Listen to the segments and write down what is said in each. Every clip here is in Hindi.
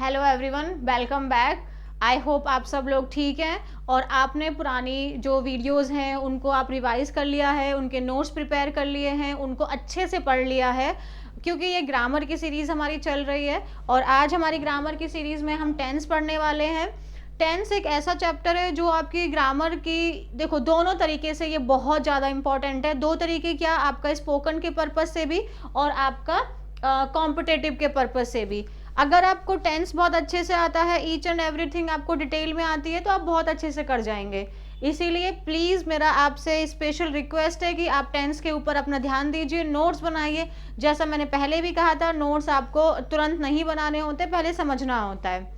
Hello everyone, welcome back. I hope आप सब लोग ठीक हैं और आपने पुरानी जो वीडियोस हैं उनको आप रिवाइज कर लिया है, उनके नोट्स प्रिपेयर कर लिए हैं, उनको अच्छे से पढ़ लिया है, क्योंकि ये ग्रामर की सीरीज़ हमारी चल रही है। और आज हमारी ग्रामर की सीरीज़ में हम टेंस पढ़ने वाले हैं। टेंस एक ऐसा चैप्टर है जो आपकी ग्रामर की, देखो दोनों तरीके से ये बहुत ज़्यादा इंपॉर्टेंट है। दो तरीके क्या, आपका स्पोकन के पर्पज़ से भी और आपका कॉम्पिटेटिव के पर्पज़ से भी। अगर आपको टेंस बहुत अच्छे से आता है, ईच एंड एवरीथिंग आपको डिटेल में आती है, तो आप बहुत अच्छे से कर जाएंगे। इसीलिए प्लीज़ मेरा आपसे स्पेशल रिक्वेस्ट है कि आप टेंस के ऊपर अपना ध्यान दीजिए, नोट्स बनाइए। जैसा मैंने पहले भी कहा था, नोट्स आपको तुरंत नहीं बनाने होते, पहले समझना होता है।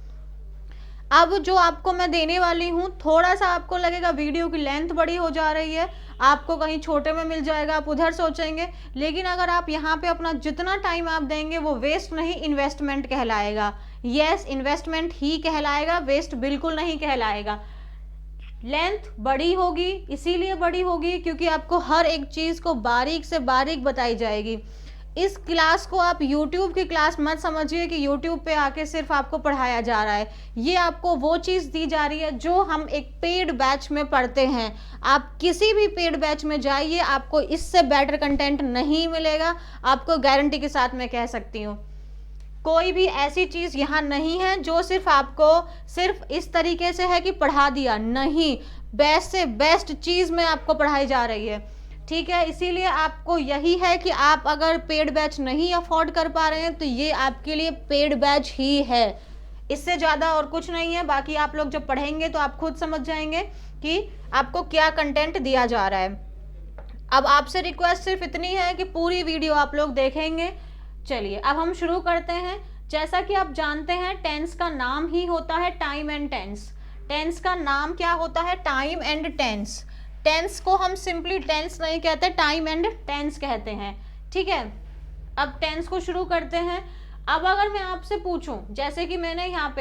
अब जो आपको मैं देने वाली हूँ, थोड़ा सा आपको लगेगा वीडियो की लेंथ बड़ी हो जा रही है, आपको कहीं छोटे में मिल जाएगा, आप उधर सोचेंगे, लेकिन अगर आप यहाँ पे अपना जितना टाइम आप देंगे वो वेस्ट नहीं, इन्वेस्टमेंट कहलाएगा। यस, इन्वेस्टमेंट ही कहलाएगा, वेस्ट बिल्कुल नहीं कहलाएगा। लेंथ बड़ी होगी, इसीलिए बड़ी होगी क्योंकि आपको हर एक चीज़ को बारीक से बारीक बताई जाएगी। इस क्लास को आप YouTube की क्लास मत समझिए कि YouTube पे आके सिर्फ आपको पढ़ाया जा रहा है। ये आपको वो चीज़ दी जा रही है जो हम एक पेड बैच में पढ़ते हैं। आप किसी भी पेड बैच में जाइए, आपको इससे बेटर कंटेंट नहीं मिलेगा, आपको गारंटी के साथ मैं कह सकती हूँ। कोई भी ऐसी चीज़ यहाँ नहीं है जो सिर्फ आपको सिर्फ इस तरीके से है कि पढ़ा दिया, नहीं, बेस्ट से बेस्ट चीज़ में आपको पढ़ाई जा रही है। ठीक है, इसीलिए आपको यही है कि आप अगर पेड बैच नहीं अफोर्ड कर पा रहे हैं तो ये आपके लिए पेड बैच ही है, इससे ज़्यादा और कुछ नहीं है। बाकी आप लोग जब पढ़ेंगे तो आप खुद समझ जाएंगे कि आपको क्या कंटेंट दिया जा रहा है। अब आपसे रिक्वेस्ट सिर्फ इतनी है कि पूरी वीडियो आप लोग देखेंगे। चलिए अब हम शुरू करते हैं। जैसा कि आप जानते हैं, टेंस का नाम ही होता है टाइम एंड टेंस। टेंस का नाम क्या होता है? Time and tense. टेंस को हम सिंपली टेंस नहीं कहते, टाइम एंड टेंस कहते हैं। ठीक है, अब टेंस को शुरू करते हैं। अब अगर मैं आपसे पूछूं, जैसे कि मैंने यहाँ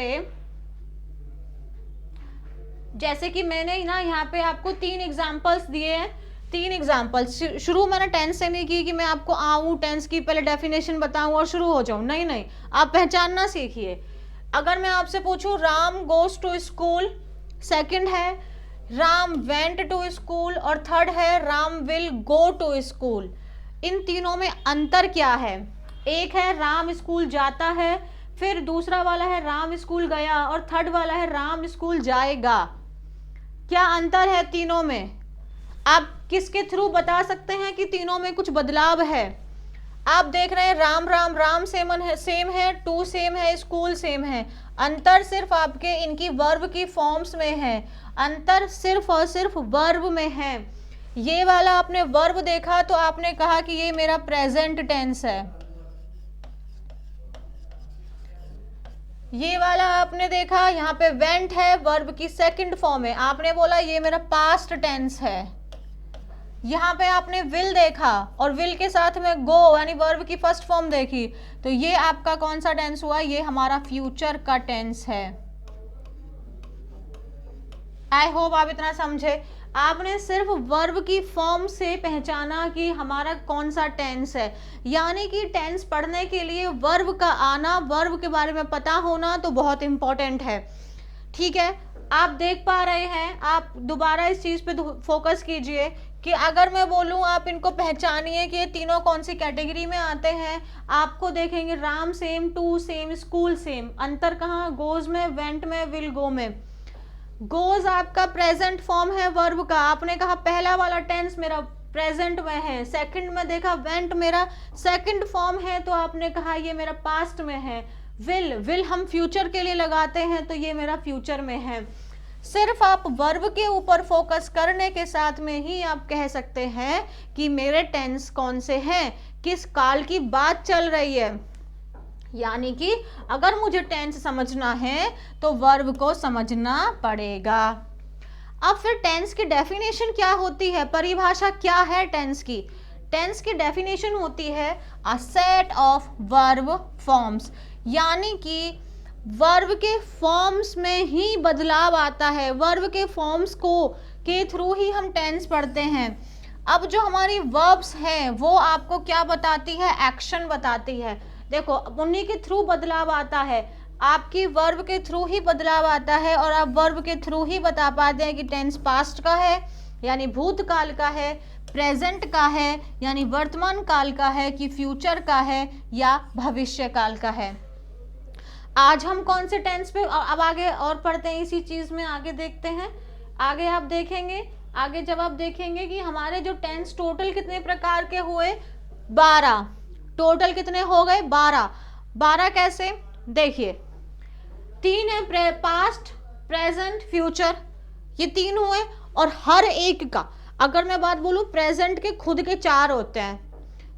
पे आपको 3 एग्जाम्पल्स दिए हैं। 3 एग्जाम्पल्स। शुरू मैंने टेंस से नहीं की कि मैं आपको आऊँ टेंस की पहले डेफिनेशन बताऊँ और शुरू हो जाऊँ, नहीं नहीं, आप पहचानना सीखिए। अगर मैं आपसे पूछूं Ram goes to school, second है राम वेंट टू स्कूल और थर्ड है Ram will go to school, इन तीनों में अंतर क्या है? एक है राम स्कूल जाता है, फिर दूसरा वाला है राम स्कूल गया और थर्ड वाला है राम स्कूल जाएगा। क्या अंतर है तीनों में? आप किसके थ्रू बता सकते हैं कि तीनों में कुछ बदलाव है? आप देख रहे हैं राम राम राम सेम है, टू सेम है, स्कूल सेम है। अंतर सिर्फ आपके इनकी वर्ब की फॉर्म्स में है, अंतर सिर्फ और सिर्फ वर्ब में है। ये वाला आपने वर्ब देखा तो आपने कहा कि ये मेरा प्रेजेंट टेंस है, ये वाला आपने देखा यहाँ पे वेंट है, वर्ब की सेकंड फॉर्म है, आपने बोला ये मेरा पास्ट टेंस है। यहाँ पे आपने विल देखा और विल के साथ में गो यानी वर्ब की फर्स्ट फॉर्म देखी, तो ये आपका कौन सा टेंस हुआ? ये हमारा फ्यूचर का टेंस है। आई होप आप इतना समझे। आपने सिर्फ वर्ब की फॉर्म से पहचाना कि हमारा कौन सा टेंस है, यानी कि टेंस पढ़ने के लिए वर्ब का आना, वर्ब के बारे में पता होना तो बहुत इंपॉर्टेंट है। ठीक है, आप देख पा रहे हैं, आप दोबारा इस चीज़ पे फोकस कीजिए कि अगर मैं बोलूँ आप इनको पहचानिए कि ये तीनों कौन सी कैटेगरी में आते हैं। आपको देखेंगे Ram same, two same, school same. अंतर कहाँ? गोज में, वेंट में, विल गो में। गोज आपका प्रेजेंट फॉर्म है वर्ब का, आपने कहा पहला वाला टेंस मेरा प्रेजेंट में है। सेकंड में देखा वेंट मेरा सेकंड फॉर्म है, तो आपने कहा ये मेरा पास्ट में है। विल हम फ्यूचर के लिए लगाते हैं, तो ये मेरा फ्यूचर में है। सिर्फ आप वर्ब के ऊपर फोकस करने के साथ में ही आप कह सकते हैं कि मेरे टेंस कौन से हैं, किस काल की बात चल रही है। यानी कि अगर मुझे टेंस समझना है तो वर्ब को समझना पड़ेगा। अब फिर टेंस की डेफिनेशन क्या होती है, परिभाषा क्या है टेंस की? टेंस की डेफिनेशन होती है a set of verb forms, यानी कि वर्ब के फॉर्म्स में ही बदलाव आता है, वर्ब के फॉर्म्स को के थ्रू ही हम टेंस पढ़ते हैं। अब जो हमारी वर्ब्स हैं वो आपको क्या बताती है? एक्शन बताती है। देखो उन्हीं के थ्रू बदलाव आता है। आपकी वर्ब के थ्रू ही बदलाव आता है और आप वर्ब के थ्रू ही बता पाते हैं कि टेंस पास्ट का है यानी भूतकाल का है, प्रेजेंट का है यानी वर्तमान काल का है, कि फ्यूचर का है या भविष्य काल का है। आज हम कौन से टेंस पे अब आगे और पढ़ते हैं, इसी चीज में आगे देखते हैं। आगे आप देखेंगे, आगे जब आप देखेंगे कि हमारे जो टेंस टोटल कितने प्रकार के हुए, 12 टोटल कितने हो गए, 12। 12 कैसे, देखिए 3 है पास्ट प्रेजेंट फ्यूचर, ये 3 हुए। और हर एक का अगर मैं बात बोलूं, प्रेजेंट के खुद के 4 होते हैं,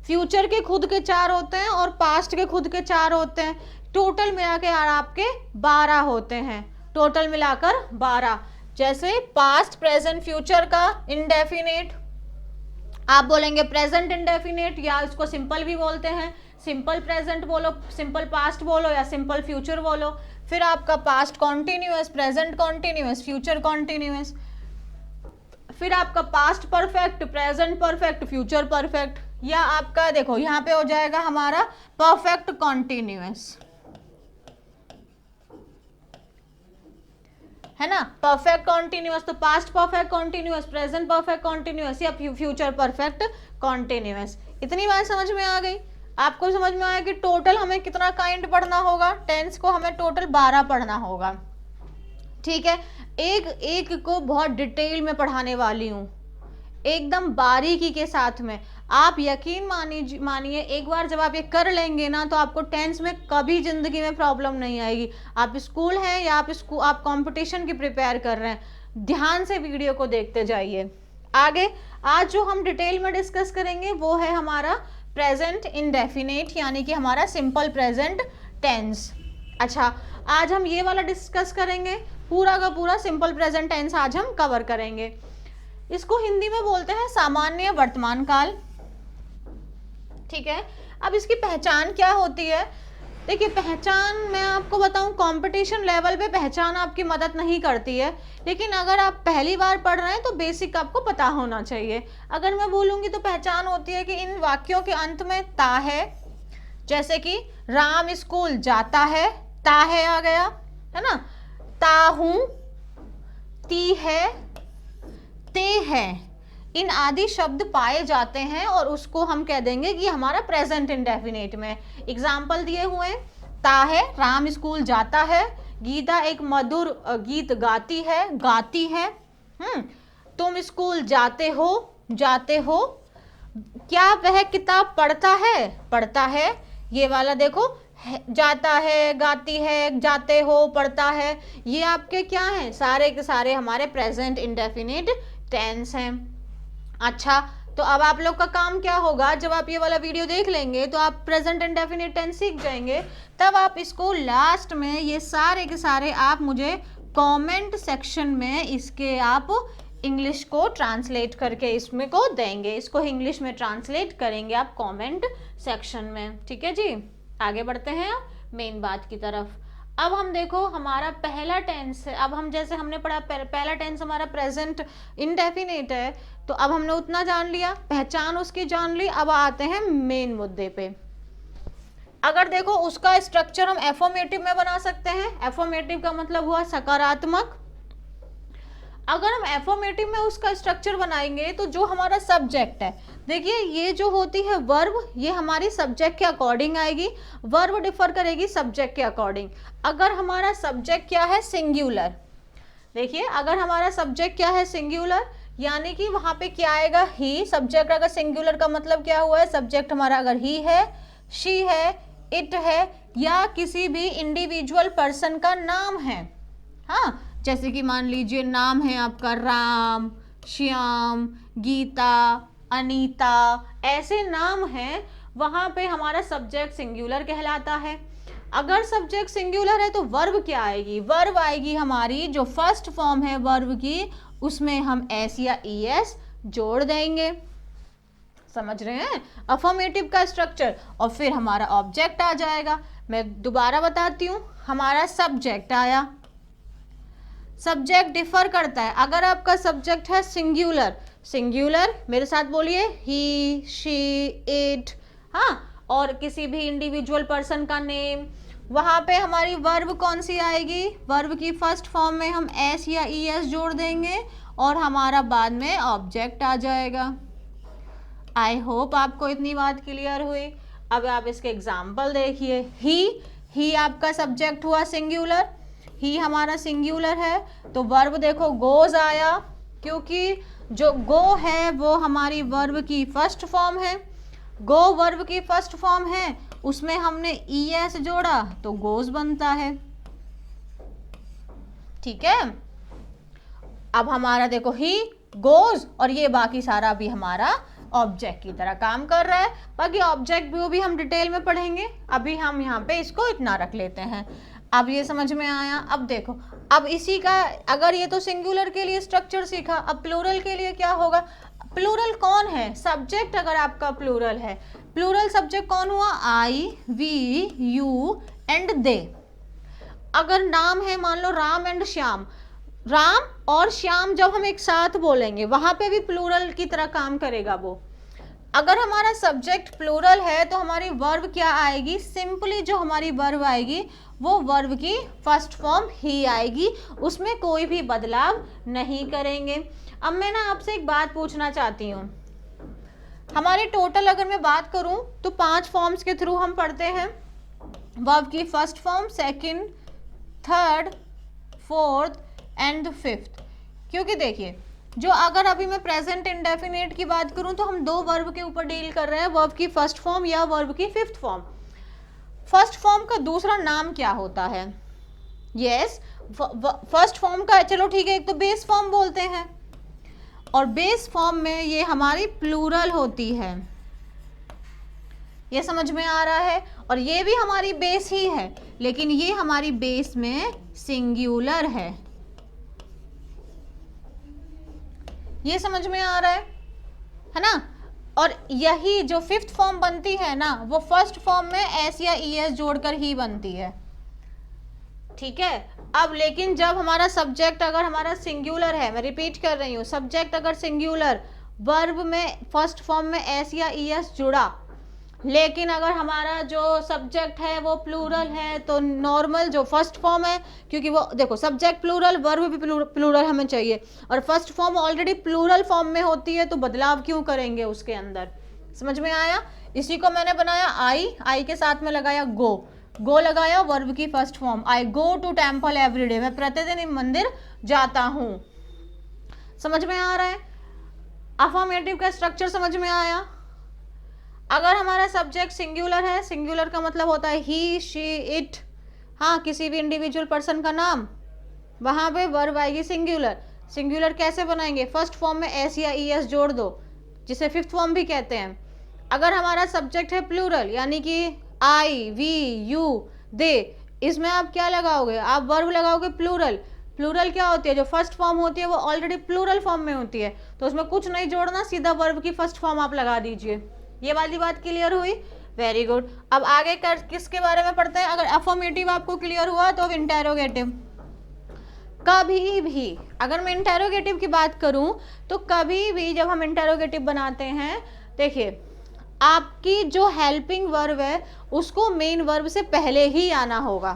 फ्यूचर के खुद के 4 होते हैं और पास्ट के खुद के 4 होते हैं। टोटल मिला के आपके 12 होते हैं, टोटल मिलाकर 12। जैसे पास्ट प्रेजेंट फ्यूचर का इंडेफिनेट आप बोलेंगे प्रेजेंट इंडेफिनेट, या इसको सिंपल भी बोलते हैं, सिंपल प्रेजेंट बोलो, सिंपल पास्ट बोलो या सिंपल फ्यूचर बोलो। फिर आपका past continuous, present continuous, future continuous. फिर आपका past perfect, present perfect, future perfect, या आपका देखो यहाँ पे हो जाएगा हमारा परफेक्ट कॉन्टिन्यूअस, है ना, परफेक्ट कॉन्टिन्यूअस। तो past perfect continuous, present perfect continuous या फ्यूचर परफेक्ट कॉन्टिन्यूअस। इतनी बात समझ में आ गई? आपको समझ में आया कि टोटल हमें कितना काइंड पढ़ना होगा, टेंस को हमें टोटल 12 पढ़ना होगा। ठीक है, एक एक को बहुत डिटेल में पढ़ाने वाली हूँ, एकदम बारीकी के साथ में। आप यकीन मानिए एक बार जब आप ये कर लेंगे ना, तो आपको टेंस में कभी जिंदगी में प्रॉब्लम नहीं आएगी। आप स्कूल हैं या आप कंपटीशन की प्रिपेयर कर रहे हैं, ध्यान से वीडियो को देखते जाइए। आगे आज जो हम डिटेल में डिस्कस करेंगे वो है हमारा प्रेजेंट इंडेफिनेट, यानी कि हमारा सिंपल प्रेजेंट टेंस। अच्छा, आज हम ये वाला डिस्कस करेंगे, पूरा का पूरा सिंपल प्रेजेंट टेंस आज हम कवर करेंगे। इसको हिंदी में बोलते हैं सामान्य वर्तमान काल। ठीक है, अब इसकी पहचान क्या होती है? देखिए, पहचान मैं आपको बताऊं, कंपटीशन लेवल पे पहचान आपकी मदद नहीं करती है, लेकिन अगर आप पहली बार पढ़ रहे हैं तो बेसिक आपको पता होना चाहिए। अगर मैं बोलूंगी तो पहचान होती है कि इन वाक्यों के अंत में ता है, जैसे कि राम स्कूल जाता है, ता है आ गया, है ना, ता हूं, ती है, ते है, इन आदि शब्द पाए जाते हैं और उसको हम कह देंगे कि हमारा प्रेजेंट इंडेफिनेट में। एग्जाम्पल दिए हुए हैं, ता है, राम स्कूल जाता है, गीता एक मधुर गीत गाती है, तुम स्कूल जाते हो, क्या वह किताब पढ़ता है, ये वाला देखो, जाता है, गाती है, जाते हो, पढ़ता है, ये आपके क्या हैं, सारे के सारे हमारे प्रेजेंट इंडेफिनिट टेंस हैं। अच्छा, तो अब आप लोग का काम क्या होगा, जब आप ये वाला वीडियो देख लेंगे तो आप प्रेजेंट इंडेफिनिट टेंस सीख जाएंगे, तब आप इसको लास्ट में ये सारे के सारे आप मुझे कमेंट सेक्शन में इसके आप इंग्लिश को ट्रांसलेट करके इसमें को देंगे, इसको इंग्लिश में ट्रांसलेट करेंगे आप कमेंट सेक्शन में। ठीक है जी, आगे बढ़ते हैं मेन बात की तरफ। अब हम देखो हमारा पहला टेंस है, अब हम जैसे हमने पढ़ा पहला टेंस हमारा प्रेजेंट इंडेफिनिट है, तो अब हमने उतना जान लिया, पहचान उसकी जान ली। अब आते हैं मेन मुद्दे पे। अगर देखो उसका स्ट्रक्चर हम एफर्मेटिव में बना सकते हैं, एफर्मेटिव का मतलब हुआ सकारात्मक। अगर हम एफर्मेटिव में उसका स्ट्रक्चर बनाएंगे तो जो हमारा सब्जेक्ट है, देखिए ये जो होती है वर्ब, ये हमारी सब्जेक्ट के अकॉर्डिंग आएगी, वर्ब डिफर करेगी सब्जेक्ट के अकॉर्डिंग। अगर हमारा सब्जेक्ट क्या है, सिंगुलर, देखिए अगर हमारा सब्जेक्ट क्या है, सिंगुलर, यानी कि वहां पे क्या आएगा, ही। सब्जेक्ट अगर सिंगुलर का मतलब क्या हुआ है, सब्जेक्ट हमारा अगर ही है, शी है, इट है, या किसी भी इंडिविजुअल पर्सन का नाम है। हाँ, जैसे कि मान लीजिए नाम है आपका राम, श्याम, गीता, अनीता, ऐसे नाम हैं, वहां पे हमारा सब्जेक्ट सिंगुलर कहलाता है। अगर सब्जेक्ट सिंगुलर है तो वर्ब क्या आएगी, वर्ब आएगी हमारी जो फर्स्ट फॉर्म है वर्ब की, उसमें हम एस या ईएस जोड़ देंगे। समझ रहे हैं अफर्मेटिव का स्ट्रक्चर, और फिर हमारा ऑब्जेक्ट आ जाएगा। मैं दोबारा बताती हूँ, हमारा सब्जेक्ट आया, सब्जेक्ट डिफर करता है। अगर आपका सब्जेक्ट है सिंगुलर, सिंगुलर मेरे साथ बोलिए, ही, शी, इट, हाँ, और किसी भी इंडिविजुअल पर्सन का नेम, वहां पे हमारी वर्ब कौन सी आएगी, वर्ब की फर्स्ट फॉर्म में हम एस या ई एस जोड़ देंगे और हमारा बाद में ऑब्जेक्ट आ जाएगा। आई होप आपको इतनी बात क्लियर हुई। अब आप इसके एग्जाम्पल देखिए। ही आपका सब्जेक्ट हुआ सिंगुलर, ही हमारा सिंगुलर है, तो वर्ब देखो गोज आया, क्योंकि जो गो है वो हमारी वर्ब की फर्स्ट फॉर्म है। गो वर्ब की फर्स्ट फॉर्म है, उसमें हमने ई एस जोड़ा तो गोज बनता है। ठीक है, अब हमारा देखो ही गोज और ये बाकी सारा भी हमारा ऑब्जेक्ट की तरह काम कर रहा है। बाकी ऑब्जेक्ट भी हम डिटेल में पढ़ेंगे, अभी हम यहाँ पे इसको इतना रख लेते हैं। अब ये समझ में आया। अब देखो, अब इसी का, अगर ये तो सिंगुलर के लिए स्ट्रक्चर सीखा, अब प्लूरल के लिए क्या होगा। प्लूरल कौन है, सब्जेक्ट अगर आपका प्लूरल है, प्लूरल सब्जेक्ट कौन हुआ, आई वी यू एंड दे। अगर नाम है मान लो राम एंड श्याम, राम और श्याम जब हम एक साथ बोलेंगे वहां पे भी प्लूरल की तरह काम करेगा वो। अगर हमारा सब्जेक्ट प्लूरल है तो हमारी वर्ब क्या आएगी, सिंपली जो हमारी वर्ब आएगी वो वर्ब की फर्स्ट फॉर्म ही आएगी, उसमें कोई भी बदलाव नहीं करेंगे। अब मैं ना आपसे एक बात पूछना चाहती हूँ, हमारे टोटल अगर मैं बात करूं तो 5 फॉर्म्स के थ्रू हम पढ़ते हैं, वर्ब की first form, second, third, fourth and fifth. क्योंकि देखिए, जो अगर अभी मैं प्रेजेंट इंडेफिनिट की बात करूं तो हम 2 वर्ब के ऊपर डील कर रहे हैं, वर्ब की फर्स्ट फॉर्म या वर्ब की फिफ्थ फॉर्म। फर्स्ट फॉर्म का दूसरा नाम क्या होता है, यस फर्स्ट फॉर्म का, चलो ठीक है, एक तो बेस फॉर्म बोलते हैं, और बेस फॉर्म में ये हमारी प्लूरल होती है, ये समझ में आ रहा है। और ये भी हमारी बेस ही है, लेकिन ये हमारी बेस में सिंगुलर है, ये समझ में आ रहा है ना। और यही जो फिफ्थ फॉर्म बनती है ना, वो फर्स्ट फॉर्म में एस या ई एस जोड़कर ही बनती है। ठीक है, अब लेकिन जब हमारा सब्जेक्ट अगर हमारा सिंगुलर है, मैं रिपीट कर रही हूँ, सब्जेक्ट अगर सिंगुलर, वर्ब में फर्स्ट फॉर्म में एस या ई एस जुड़ा, लेकिन अगर हमारा जो सब्जेक्ट है वो प्लूरल है तो नॉर्मल जो फर्स्ट फॉर्म है, क्योंकि वो देखो सब्जेक्ट प्लूरल, वर्ब भी प्लूरल हमें चाहिए, और first form already plural form में होती है, तो बदलाव क्यों करेंगे उसके अंदर। समझ में आया। इसी को मैंने बनाया आई के साथ में लगाया गो लगाया, वर्ब की first form, I go to temple everyday, मैं प्रतिदिन मंदिर जाता हूं। समझ में आ रहा है। अफर्मेटिव का स्ट्रक्चर समझ में आया। अगर हमारा सब्जेक्ट सिंगुलर है, सिंगुलर का मतलब होता है ही, शी, इट, हाँ किसी भी इंडिविजुअल पर्सन का नाम, वहां पे वर्ब आएगी सिंगुलर। सिंगुलर कैसे बनाएंगे, फर्स्ट फॉर्म में एस या ई एस जोड़ दो, जिसे फिफ्थ फॉर्म भी कहते हैं। अगर हमारा सब्जेक्ट है प्लूरल, यानी कि आई वी यू दे, इसमें आप क्या लगाओगे, आप वर्ब लगाओगे प्लूरल। प्लूरल क्या होती है, जो फर्स्ट फॉर्म होती है वो ऑलरेडी प्लूरल फॉर्म में होती है, तो उसमें कुछ नहीं जोड़ना, सीधा वर्ब की फर्स्ट फॉर्म आप लगा दीजिए। ये वाली बात क्लियर हुई, वेरी गुड। अब आगे किसके बारे में पढ़ते हैं। अगर अफर्मेटिव आपको क्लियर हुआ तो अब इंटेरोगेटिव। कभी भी अगर मैं इंटेरोगेटिव की बात करूं तो कभी भी जब हम इंटेरोगेटिव बनाते हैं, देखिए आपकी जो हेल्पिंग वर्ब है उसको मेन वर्ब से पहले ही आना होगा,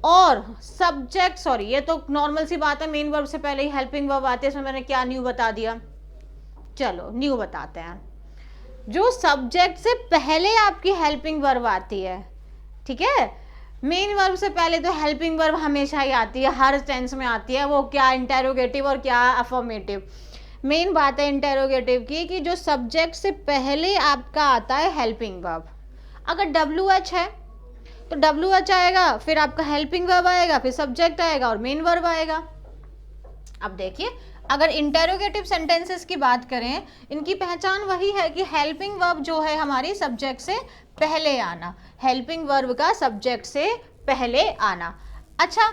और सब्जेक्ट, सॉरी ये तो नॉर्मल सी बात है, मेन वर्ब से पहले ही हेल्पिंग वर्ब आती है, इसमें मैंने क्या न्यू बता दिया, चलो न्यू बताते हैं। जो सब्जेक्ट से पहले आपकी हेल्पिंग वर्ब आती है, ठीक है, मेन वर्ब से पहले तो हेल्पिंग वर्ब हमेशा ही आती है, हर टेंस में आती है, वो क्या इंटेरोगेटिव और क्या अफर्मेटिव। मेन बात है इंटेरोगेटिव की कि जो सब्जेक्ट से पहले आपका आता है हेल्पिंग वर्ब। अगर डब्ल्यू एच है तो डब्ल्यू एच आएगा, फिर आपका हेल्पिंग वर्ब आएगा, फिर सब्जेक्ट आएगा और मेन वर्ब आएगा। अब देखिए, अगर इंटेरोगेटिव सेंटेंसेस की बात करें, इनकी पहचान वही है कि हेल्पिंग वर्ब जो है हमारी सब्जेक्ट से पहले आना, हेल्पिंग वर्ब का सब्जेक्ट से पहले आना। अच्छा,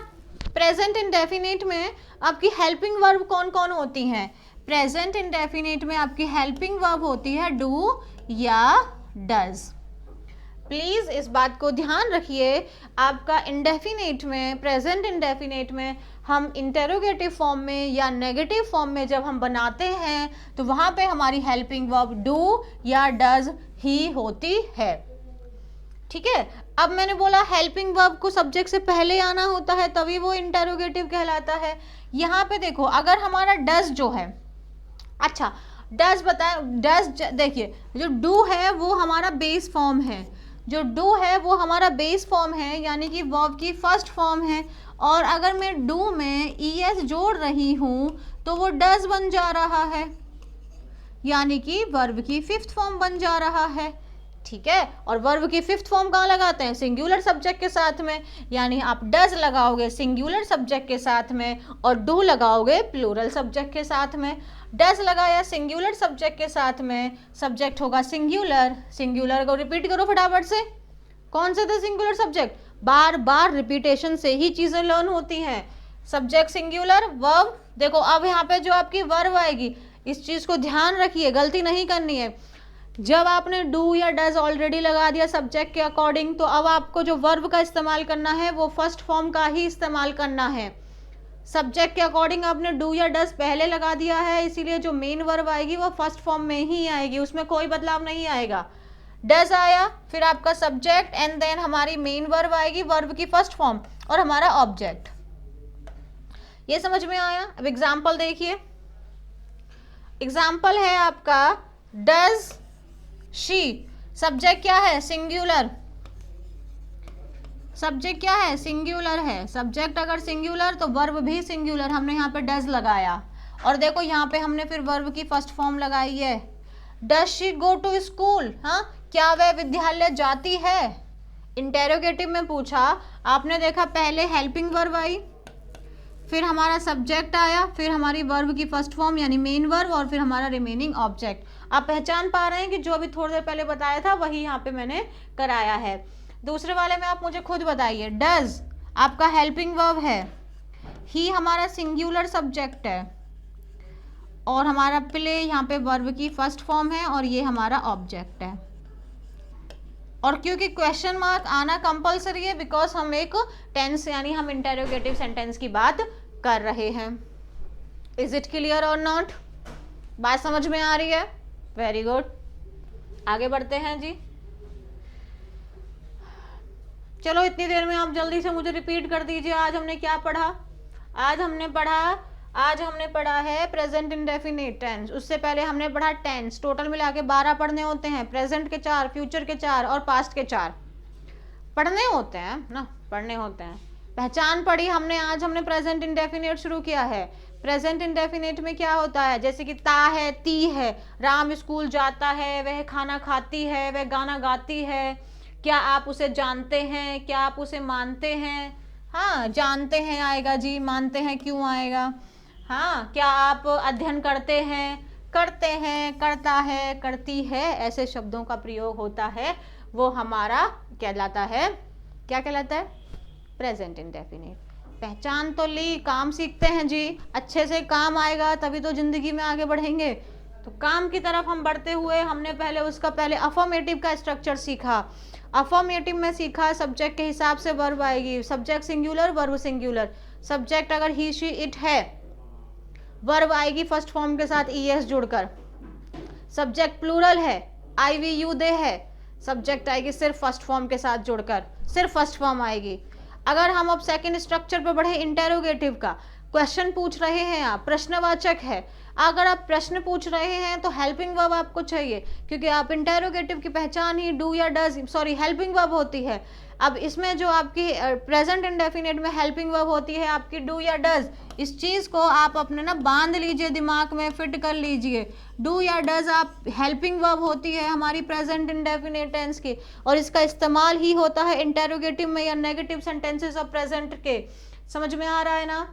प्रेजेंट इंडेफिनिट में आपकी हेल्पिंग वर्ब कौन कौन होती हैं। प्रेजेंट इंडेफिनिट में आपकी हेल्पिंग वर्ब होती है डू या डज। प्लीज इस बात को ध्यान रखिए, आपका इंडेफिनेट में, प्रेजेंट इंडेफिनेट में हम इंटेरोगेटिव फॉर्म में या नेगेटिव फॉर्म में जब हम बनाते हैं तो वहां पे हमारी हेल्पिंग वर्ब डू या डज ही होती है। ठीक है। अब मैंने बोला हेल्पिंग वर्ब को सब्जेक्ट से पहले आना होता है, तभी वो इंटेरोगेटिव कहलाता है। यहाँ पे देखो, अगर हमारा डज जो है, अच्छा डज बताए, डज देखिए, जो डू है वो हमारा बेस फॉर्म है, जो डू है वो हमारा बेस फॉर्म है, यानी कि वर्ब की फर्स्ट फॉर्म है। और अगर मैं डू में ईएस जोड़ रही हूँ तो वो डज बन जा रहा है, यानी कि वर्ब की फिफ्थ फॉर्म बन जा रहा है। ठीक है, और वर्ब की फिफ्थ फॉर्म कहाँ लगाते हैं? सिंगुलर सब्जेक्ट के साथ में, यानी आप डज लगाओगे सिंगुलर सब्जेक्ट के साथ में और डू लगाओगे प्लूरल सब्जेक्ट के साथ में। डज लगाया सिंगुलर सब्जेक्ट के साथ में, सब्जेक्ट होगा सिंगुलर, सिंगुलर को रिपीट करो फटाफट से। कौन से थे सिंगुलर सब्जेक्ट? बार बार रिपीटेशन से ही चीजें लर्न होती हैं। सब्जेक्ट सिंगुलर, वर्ब, देखो अब यहाँ पे जो आपकी वर्ब आएगी, इस चीज को ध्यान रखिए, गलती नहीं करनी है। जब आपने डू या डज ऑलरेडी लगा दिया सब्जेक्ट के अकॉर्डिंग, तो अब आपको जो वर्ब का इस्तेमाल करना है वो फर्स्ट फॉर्म का ही इस्तेमाल करना है। सब्जेक्ट के अकॉर्डिंग आपने डू या डज पहले लगा दिया है, इसीलिए जो मेन वर्ब आएगी वो फर्स्ट फॉर्म में ही आएगी, उसमें कोई बदलाव नहीं आएगा। डज आया, फिर आपका सब्जेक्ट एंड देन हमारी मेन वर्ब आएगी, वर्ब की फर्स्ट फॉर्म, और हमारा ऑब्जेक्ट। ये समझ में आया? अब एग्जाम्पल देखिए। एग्जाम्पल है आपका डज शी, सब्जेक्ट क्या है? सिंगुलर। सब्जेक्ट क्या है? सिंगुलर है। सब्जेक्ट अगर सिंगुलर तो वर्ब भी सिंगुलर, हमने यहाँ पे डज लगाया। और देखो यहाँ पे हमने फिर वर्ब की फर्स्ट फॉर्म लगाई है। Does she go to school, हाँ, क्या वह विद्यालय जाती है? इंटेरोगेटिव में पूछा, आपने देखा पहले हेल्पिंग वर्ब आई, फिर हमारा सब्जेक्ट आया, फिर हमारी वर्ब की फर्स्ट फॉर्म यानी मेन वर्ब, और फिर हमारा रिमेनिंग ऑब्जेक्ट। आप पहचान पा रहे हैं कि जो अभी थोड़ी देर पहले बताया था वही यहाँ पे मैंने कराया है। दूसरे वाले में आप मुझे खुद बताइए। डज आपका हेल्पिंग वर्ब है, ही हमारा सिंगुलर सब्जेक्ट है, और हमारा प्ले यहाँ पे वर्ब की फर्स्ट फॉर्म है, और ये हमारा ऑब्जेक्ट है। और क्योंकि क्वेश्चन मार्क आना कंपलसरी है, बिकॉज हम एक टेंस यानी हम इंटेरोगेटिव सेंटेंस की बात कर रहे हैं। इज इट क्लियर और नॉट? बात समझ में आ रही है? वेरी गुड, आगे बढ़ते हैं जी। चलो इतनी देर में आप जल्दी से मुझे रिपीट कर दीजिए, आज हमने क्या पढ़ा? आज हमने पढ़ा है प्रेजेंट इंडेफिनिट टेंस। उससे पहले हमने पढ़ा टेंस, टोटल मिला के 12 पढ़ने होते हैं। प्रेजेंट के 4, फ्यूचर के 4 और पास्ट के 4 पढ़ने होते हैं ना, पढ़ने होते हैं। पहचान पढ़ी हमने। आज हमने प्रेजेंट इंडेफिनिट शुरू किया है। प्रेजेंट इंडेफिनिट में क्या होता है? जैसे कि ता है, ती है, राम स्कूल जाता है, वह खाना खाती है, वह गाना गाती है। क्या आप उसे जानते हैं? क्या आप उसे मानते हैं? हाँ, जानते हैं आएगा जी, मानते हैं क्यों आएगा? हाँ, क्या आप अध्ययन करते हैं? करते हैं, करता है, करती है, ऐसे शब्दों का प्रयोग होता है, वो हमारा कहलाता है, क्या कहलाता है? Present indefinite. पहचान तो ली, काम सीखते हैं जी, अच्छे से काम आएगा तभी तो जिंदगी में आगे बढ़ेंगे। तो काम की तरफ हम बढ़ते हुए हमने पहले अफर्मेटिव का स्ट्रक्चर सीखा। अफर्मेटिव में सीखा सब्जेक्ट के हिसाब से वर्ब आएगी, subject singular, verb singular. Subject अगर ही शी इट है, वर्ब आएगी फर्स्ट फॉर्म के साथ ईएस जुड़कर। सब्जेक्ट प्लूरल है, आई वी यू दे है, सब्जेक्ट आएगी सिर्फ फर्स्ट फॉर्म के साथ जुड़कर, सिर्फ फर्स्ट फॉर्म आएगी। अगर हम अब सेकंड स्ट्रक्चर पर बढ़े, इंटेरोगेटिव का, क्वेश्चन पूछ रहे हैं आप, प्रश्नवाचक है, अगर आप प्रश्न पूछ रहे हैं तो हेल्पिंग वर्ब आपको चाहिए, क्योंकि आप इंटेरोगेटिव की पहचान ही डू या डज, हेल्पिंग वर्ब होती है। अब इसमें जो आपकी प्रेजेंट इंडेफिनिट में हेल्पिंग वर्ब होती है आपकी डू या डज। इस चीज़ को आप अपने ना बांध लीजिए, दिमाग में फिट कर लीजिए। डू या डज आप हेल्पिंग वर्ब होती है हमारी प्रेजेंट इंडेफिनिट टेंस की, और इसका इस्तेमाल ही होता है इंटेरोगेटिव में या नेगेटिव सेंटेंसेस ऑफ प्रेजेंट के। समझ में आ रहा है ना?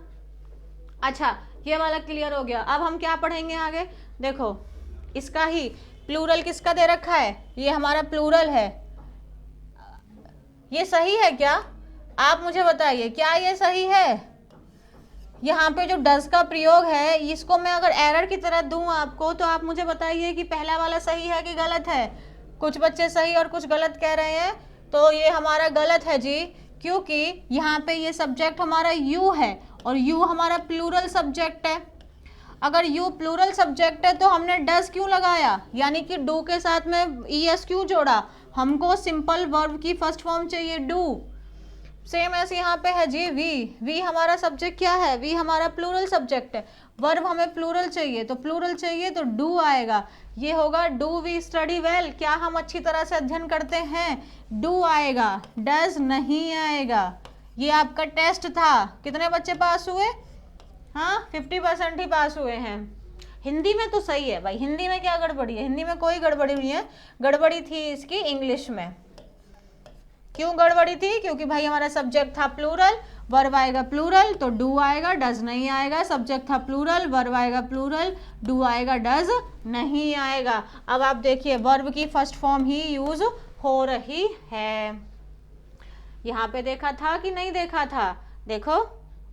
अच्छा, ये वाला क्लियर हो गया। अब हम क्या पढ़ेंगे आगे? देखो, इसका ही प्लूरल किसका दे रखा है? ये हमारा प्लूरल है। ये सही है क्या? आप मुझे बताइए, क्या ये सही है? यहाँ पे जो डज का प्रयोग है, इसको मैं अगर एरर की तरह दूं आपको, तो आप मुझे बताइए कि पहला वाला सही है कि गलत है। कुछ बच्चे सही और कुछ गलत कह रहे हैं, तो ये हमारा गलत है जी, क्योंकि यहाँ पे ये सब्जेक्ट हमारा यू है और यू हमारा प्लूरल सब्जेक्ट है। अगर यू प्लूरल सब्जेक्ट है तो हमने डज क्यों लगाया, यानी कि डू के साथ में ईएस क्यों जोड़ा? हमको सिंपल वर्ब की फर्स्ट फॉर्म चाहिए डू। सेम ऐसे यहाँ पे है जी वी हमारा सब्जेक्ट क्या है, वी हमारा प्लूरल सब्जेक्ट है, वर्ब हमें प्लूरल चाहिए, तो प्लूरल चाहिए तो डू आएगा। ये होगा डू वी स्टडी वेल, क्या हम अच्छी तरह से अध्ययन करते हैं, डू आएगा, डज नहीं आएगा। ये आपका टेस्ट था, कितने बच्चे पास हुए, हाँ 50% ही पास हुए हैं। हिंदी में तो सही है भाई, हिंदी में क्या गड़बड़ी है, हिंदी में कोई गड़बड़ी नहीं है, गड़बड़ी थी इसकी इंग्लिश में। क्यों गड़बड़ी थी, क्योंकि भाई हमारा सब्जेक्ट था प्लूरल, वर्ब आएगा प्लूरल तो डू आएगा, डज नहीं आएगा। सब्जेक्ट था प्लूरल, वर्ब आएगा प्लूरल, डू आएगा, डज नहीं आएगा। अब आप देखिए वर्ब की फर्स्ट फॉर्म ही यूज हो रही है। यहाँ पे देखा था कि नहीं देखा था, देखो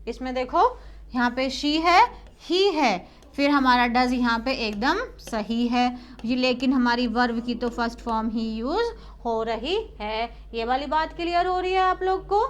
इसमें देखो यहाँ पे शी है, ही है, फिर हमारा डज यहाँ पे एकदम सही है ये, लेकिन हमारी वर्ब की तो फर्स्ट फॉर्म ही यूज हो रही है। ये वाली बात क्लियर हो रही है आप लोग को,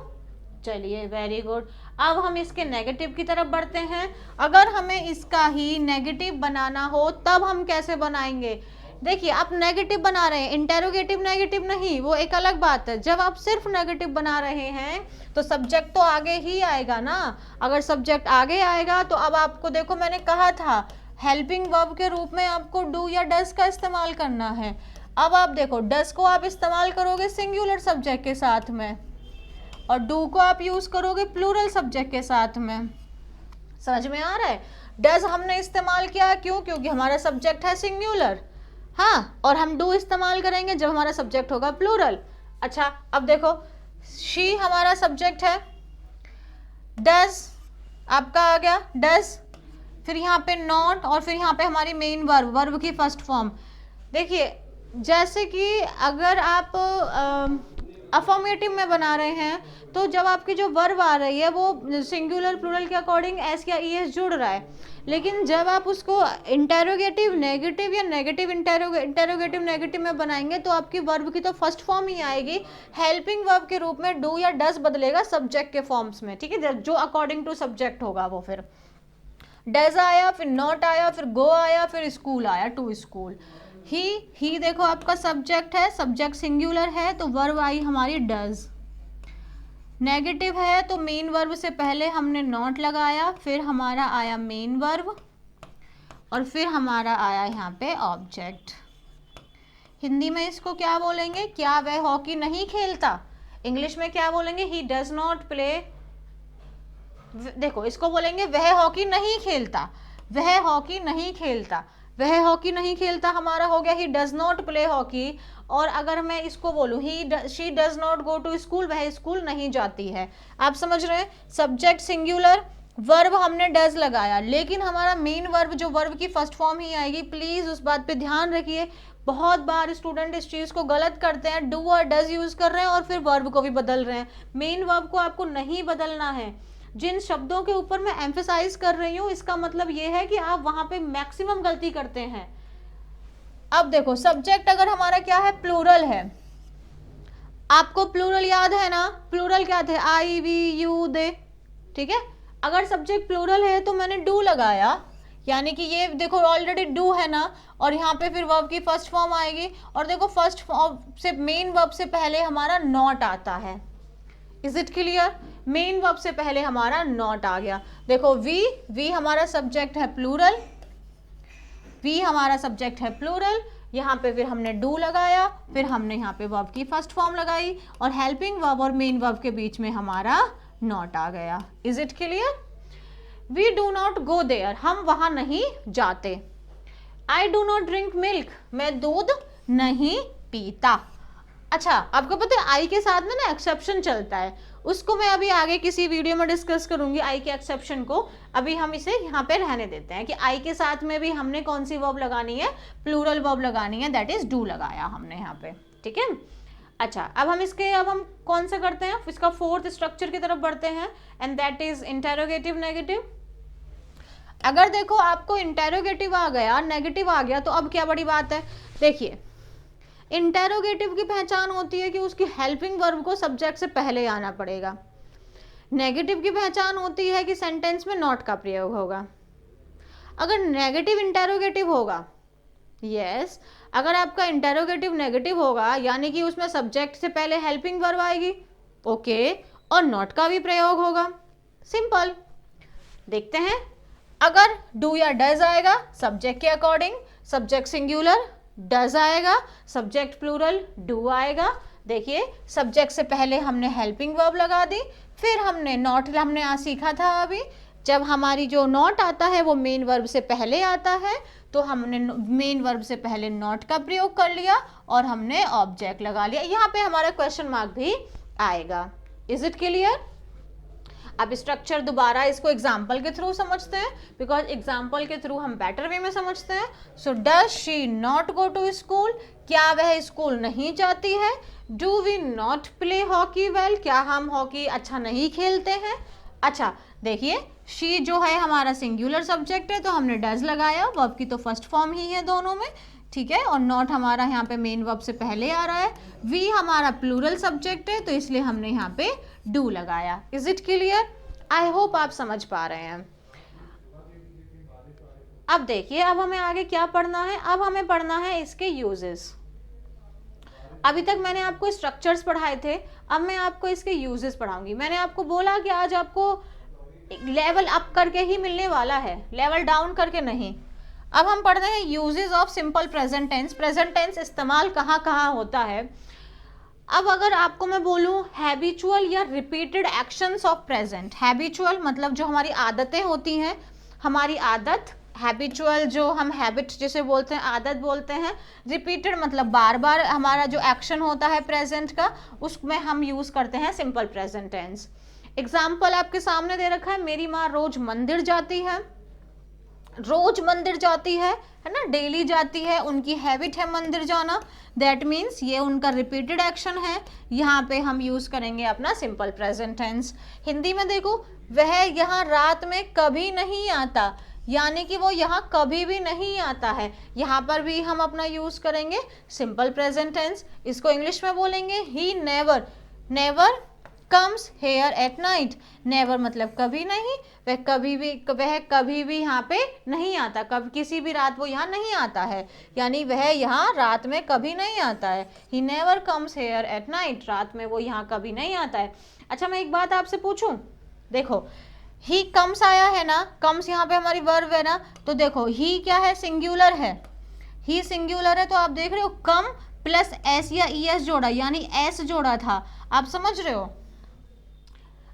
चलिए वेरी गुड। अब हम इसके नेगेटिव की तरफ बढ़ते हैं। अगर हमें इसका ही नेगेटिव बनाना हो तब हम कैसे बनाएंगे, देखिए आप नेगेटिव बना रहे हैं, इंटेरोगेटिव नेगेटिव नहीं, वो एक अलग बात है। जब आप सिर्फ नेगेटिव बना रहे हैं तो सब्जेक्ट तो आगे ही आएगा ना, अगर सब्जेक्ट आगे आएगा तो अब आपको देखो मैंने कहा था हेल्पिंग वर्ब के रूप में आपको डू या डज का इस्तेमाल करना है। अब आप देखो डज को आप इस्तेमाल करोगे सिंगुलर सब्जेक्ट के साथ में और डू को आप यूज करोगे प्लूरल सब्जेक्ट के साथ में, समझ में आ रहा है। डज हमने इस्तेमाल किया क्यों, क्योंकि हमारा सब्जेक्ट है सिंगुलर, हाँ, और हम डू इस्तेमाल करेंगे जब हमारा सब्जेक्ट होगा प्लूरल। अच्छा अब देखो शी हमारा सब्जेक्ट है, डज आपका आ गया डज, फिर यहाँ पे नॉट और फिर यहाँ पे हमारी मेन वर्ब, वर्ब की फर्स्ट फॉर्म। देखिए जैसे कि अगर आप अफर्मेटिव में बना रहे हैं तो जब आपकी जो वर्ब आ रही है वो सिंगुलर प्लूरल के अकॉर्डिंग एस या ई एस जुड़ रहा है, लेकिन जब आप उसको इंटेरोगेटिव नेगेटिव या नेगेटिव इंटेरोगेटिव नेगेटिव में बनाएंगे तो आपकी वर्ब की तो फर्स्ट फॉर्म ही आएगी, हेल्पिंग वर्ब के रूप में डू या डज बदलेगा सब्जेक्ट के फॉर्म्स में, ठीक है, जो अकॉर्डिंग टू सब्जेक्ट होगा वो। फिर डज आया, फिर नॉट आया, फिर गो आया, फिर स्कूल आया, टू स्कूल। ही देखो आपका सब्जेक्ट है, सब्जेक्ट सिंगुलर है तो वर्ब आई हमारी डज। नेगेटिव है तो मेन वर्ब से पहले हमने नॉट लगाया, फिर हमारा आया मेन वर्ब और फिर हमारा आया यहाँ पे ऑब्जेक्ट। हिंदी में इसको क्या बोलेंगे, क्या वह हॉकी नहीं खेलता, इंग्लिश में क्या बोलेंगे, ही डज नॉट प्ले, देखो इसको बोलेंगे वह हॉकी नहीं खेलता, वह हॉकी नहीं खेलता, वह हॉकी नहीं खेलता हमारा हो गया ही डज नॉट प्ले हॉकी। और अगर मैं इसको बोलूँ she does not go to school, वह स्कूल नहीं जाती है। आप समझ रहे हैं, सब्जेक्ट सिंगुलर, वर्ब हमने डज लगाया, लेकिन हमारा मेन वर्ब जो वर्ब की फर्स्ट फॉर्म ही आएगी। प्लीज उस बात पे ध्यान रखिए, बहुत बार स्टूडेंट इस चीज को गलत करते हैं, डू और डज यूज कर रहे हैं और फिर वर्ब को भी बदल रहे हैं। मेन वर्ब को आपको नहीं बदलना है। जिन शब्दों के ऊपर मैं एम्फेसाइज कर रही हूँ इसका मतलब ये है कि आप वहां पे मैक्सिमम गलती करते हैं। अब देखो सब्जेक्ट अगर हमारा क्या है, प्लूरल है, आपको प्लूरल याद है ना, प्लूरल क्या थे, आई वी यू दे, ठीक है। अगर सब्जेक्ट प्लूरल है तो मैंने डू लगाया, यानी कि ये देखो ऑलरेडी डू है ना, और यहाँ पे फिर वर्ब की फर्स्ट फॉर्म आएगी, और देखो फर्स्ट फॉर्म से मेन वर्ब से पहले हमारा नॉट आता है। Is it clear, main verb से पहले हमारा नॉट आ गया। देखो वी हमारा सब्जेक्ट है प्लूरल, वी हमारा सब्जेक्ट है प्लूरल, यहाँ पे फिर हमने डू लगाया, फिर हमने यहाँ पे वर्ब की फर्स्ट फॉर्म लगाई और हेल्पिंग वर्ब और मेन वर्ब के बीच में हमारा नॉट आ गया। Is it clear, we do not go there, हम वहां नहीं जाते। I do not drink milk, मैं दूध नहीं पीता। अच्छा आपको पता है आई के साथ में ना एक्सेप्शन चलता है, उसको मैं अभी आगे किसी वीडियो में डिस्कस करूंगी आई के एक्सेप्शन को। अभी हम इसे यहाँ पे रहने देते हैं कि आई के साथ में भी हमने कौन सी वर्ब लगानी है, प्लूरल वर्ब लगानी है, दैट इज डू लगाया हमने यहाँ पे, ठीक है। अच्छा अब हम कौन सा करते हैं, इसका फोर्थ स्ट्रक्चर की तरफ बढ़ते हैं and that is interrogative negative. अगर देखो आपको इंटेरोगेटिव आ गया, नेगेटिव आ गया, तो अब क्या बड़ी बात है, देखिए इंटेरोगेटिव की पहचान होती है कि उसकी हेल्पिंग वर्ब को सब्जेक्ट से पहले आना पड़ेगा। नेगेटिव की पहचान होती है कि सेंटेंस में नॉट का प्रयोग होगा। अगर नेगेटिव इंटेरोगेटिव होगा यस। अगर आपका इंटेरोगेटिव नेगेटिव होगा यानी कि उसमें सब्जेक्ट से पहले हेल्पिंग वर्ब आएगी, ओके, और नॉट का भी प्रयोग होगा। सिंपल। देखते हैं, अगर डू या डज आएगा सब्जेक्ट के अकॉर्डिंग, सब्जेक्ट सिंगुलर डज आएगा, सब्जेक्ट प्लूरल डू आएगा। देखिए, सब्जेक्ट से पहले हमने हेल्पिंग वर्ब लगा दी, फिर हमने नॉट, हमने आज सीखा था अभी, जब हमारी जो नॉट आता है वो मेन वर्ब से पहले आता है, तो हमने मेन वर्ब से पहले नॉट का प्रयोग कर लिया और हमने ऑब्जेक्ट लगा लिया। यहाँ पे हमारा क्वेश्चन मार्क भी आएगा। Is it clear? अब स्ट्रक्चर दोबारा इसको एग्जाम्पल के थ्रू समझते हैं, बिकॉज एग्जाम्पल के थ्रू हम बेटर वे में समझते हैं। So does she not go to school, क्या वह स्कूल नहीं जाती है। Do we not play hockey well, क्या हम हॉकी अच्छा नहीं खेलते हैं। अच्छा देखिए, शी जो है हमारा सिंगुलर सब्जेक्ट है तो हमने डज लगाया, वर्ब की तो फर्स्ट फॉर्म ही है दोनों में, ठीक है, और नॉट हमारा यहाँ पे मेन वर्ब से पहले आ रहा है। वी हमारा प्लूरल सब्जेक्ट है तो इसलिए हमने यहाँ पे डू लगाया। Is it clear? I hope आप समझ पा रहे हैं। अब देखिए, अब हमें आगे क्या पढ़ना है। अब हमें पढ़ना है इसके यूजेस। अभी तक मैंने आपको स्ट्रक्चर्स पढ़ाए थे, अब मैं आपको इसके यूजेस पढ़ाऊंगी। मैंने आपको बोला कि आज आपको लेवल अप करके ही मिलने वाला है, लेवल डाउन करके नहीं। अब हम पढ़ रहे हैं uses of simple present tense. Present tense इस्तेमाल कहाँ कहाँ होता है। अब अगर आपको मैं बोलूँ हैबिचुअल या repeated actions of present. Habitual मतलब जो हमारी आदतें होती हैं, हमारी आदत, हैबिचुअल जो हम हैबिट जिसे बोलते हैं, आदत बोलते हैं। रिपीटेड मतलब बार बार हमारा जो एक्शन होता है प्रेजेंट का, उसमें हम यूज़ करते हैं सिंपल प्रेजेंट टेंस। एग्जाम्पल आपके सामने दे रखा है, मेरी माँ रोज मंदिर जाती है। रोज मंदिर जाती है ना, डेली जाती है, उनकी हैबिट है मंदिर जाना। दैट मीन्स ये उनका रिपीटेड एक्शन है। यहाँ पे हम यूज करेंगे अपना सिंपल प्रेजेंट टेंस। हिंदी में देखो, वह यहाँ रात में कभी नहीं आता, यानी कि वो यहाँ कभी भी नहीं आता है। यहाँ पर भी हम अपना यूज करेंगे सिंपल प्रेजेंट टेंस। इसको इंग्लिश में बोलेंगे he never, never comes here at night. Never मतलब कभी नहीं, वह कभी भी यहाँ पे नहीं आता, कब किसी भी रात वो यहाँ नहीं आता है, यानी वह यहाँ रात में कभी नहीं आता है। He never comes here at night, रात में वो यहाँ कभी नहीं आता है। अच्छा मैं एक बात आपसे पूछूं, देखो ही कम्स आया है ना, कम्स यहाँ पे हमारी वर्ब है ना, तो देखो ही क्या है, सिंगुलर है, ही सिंगुलर है, तो आप देख रहे हो कम प्लस एस या ई एस जोड़ा, यानी एस जोड़ा था। आप समझ रहे हो?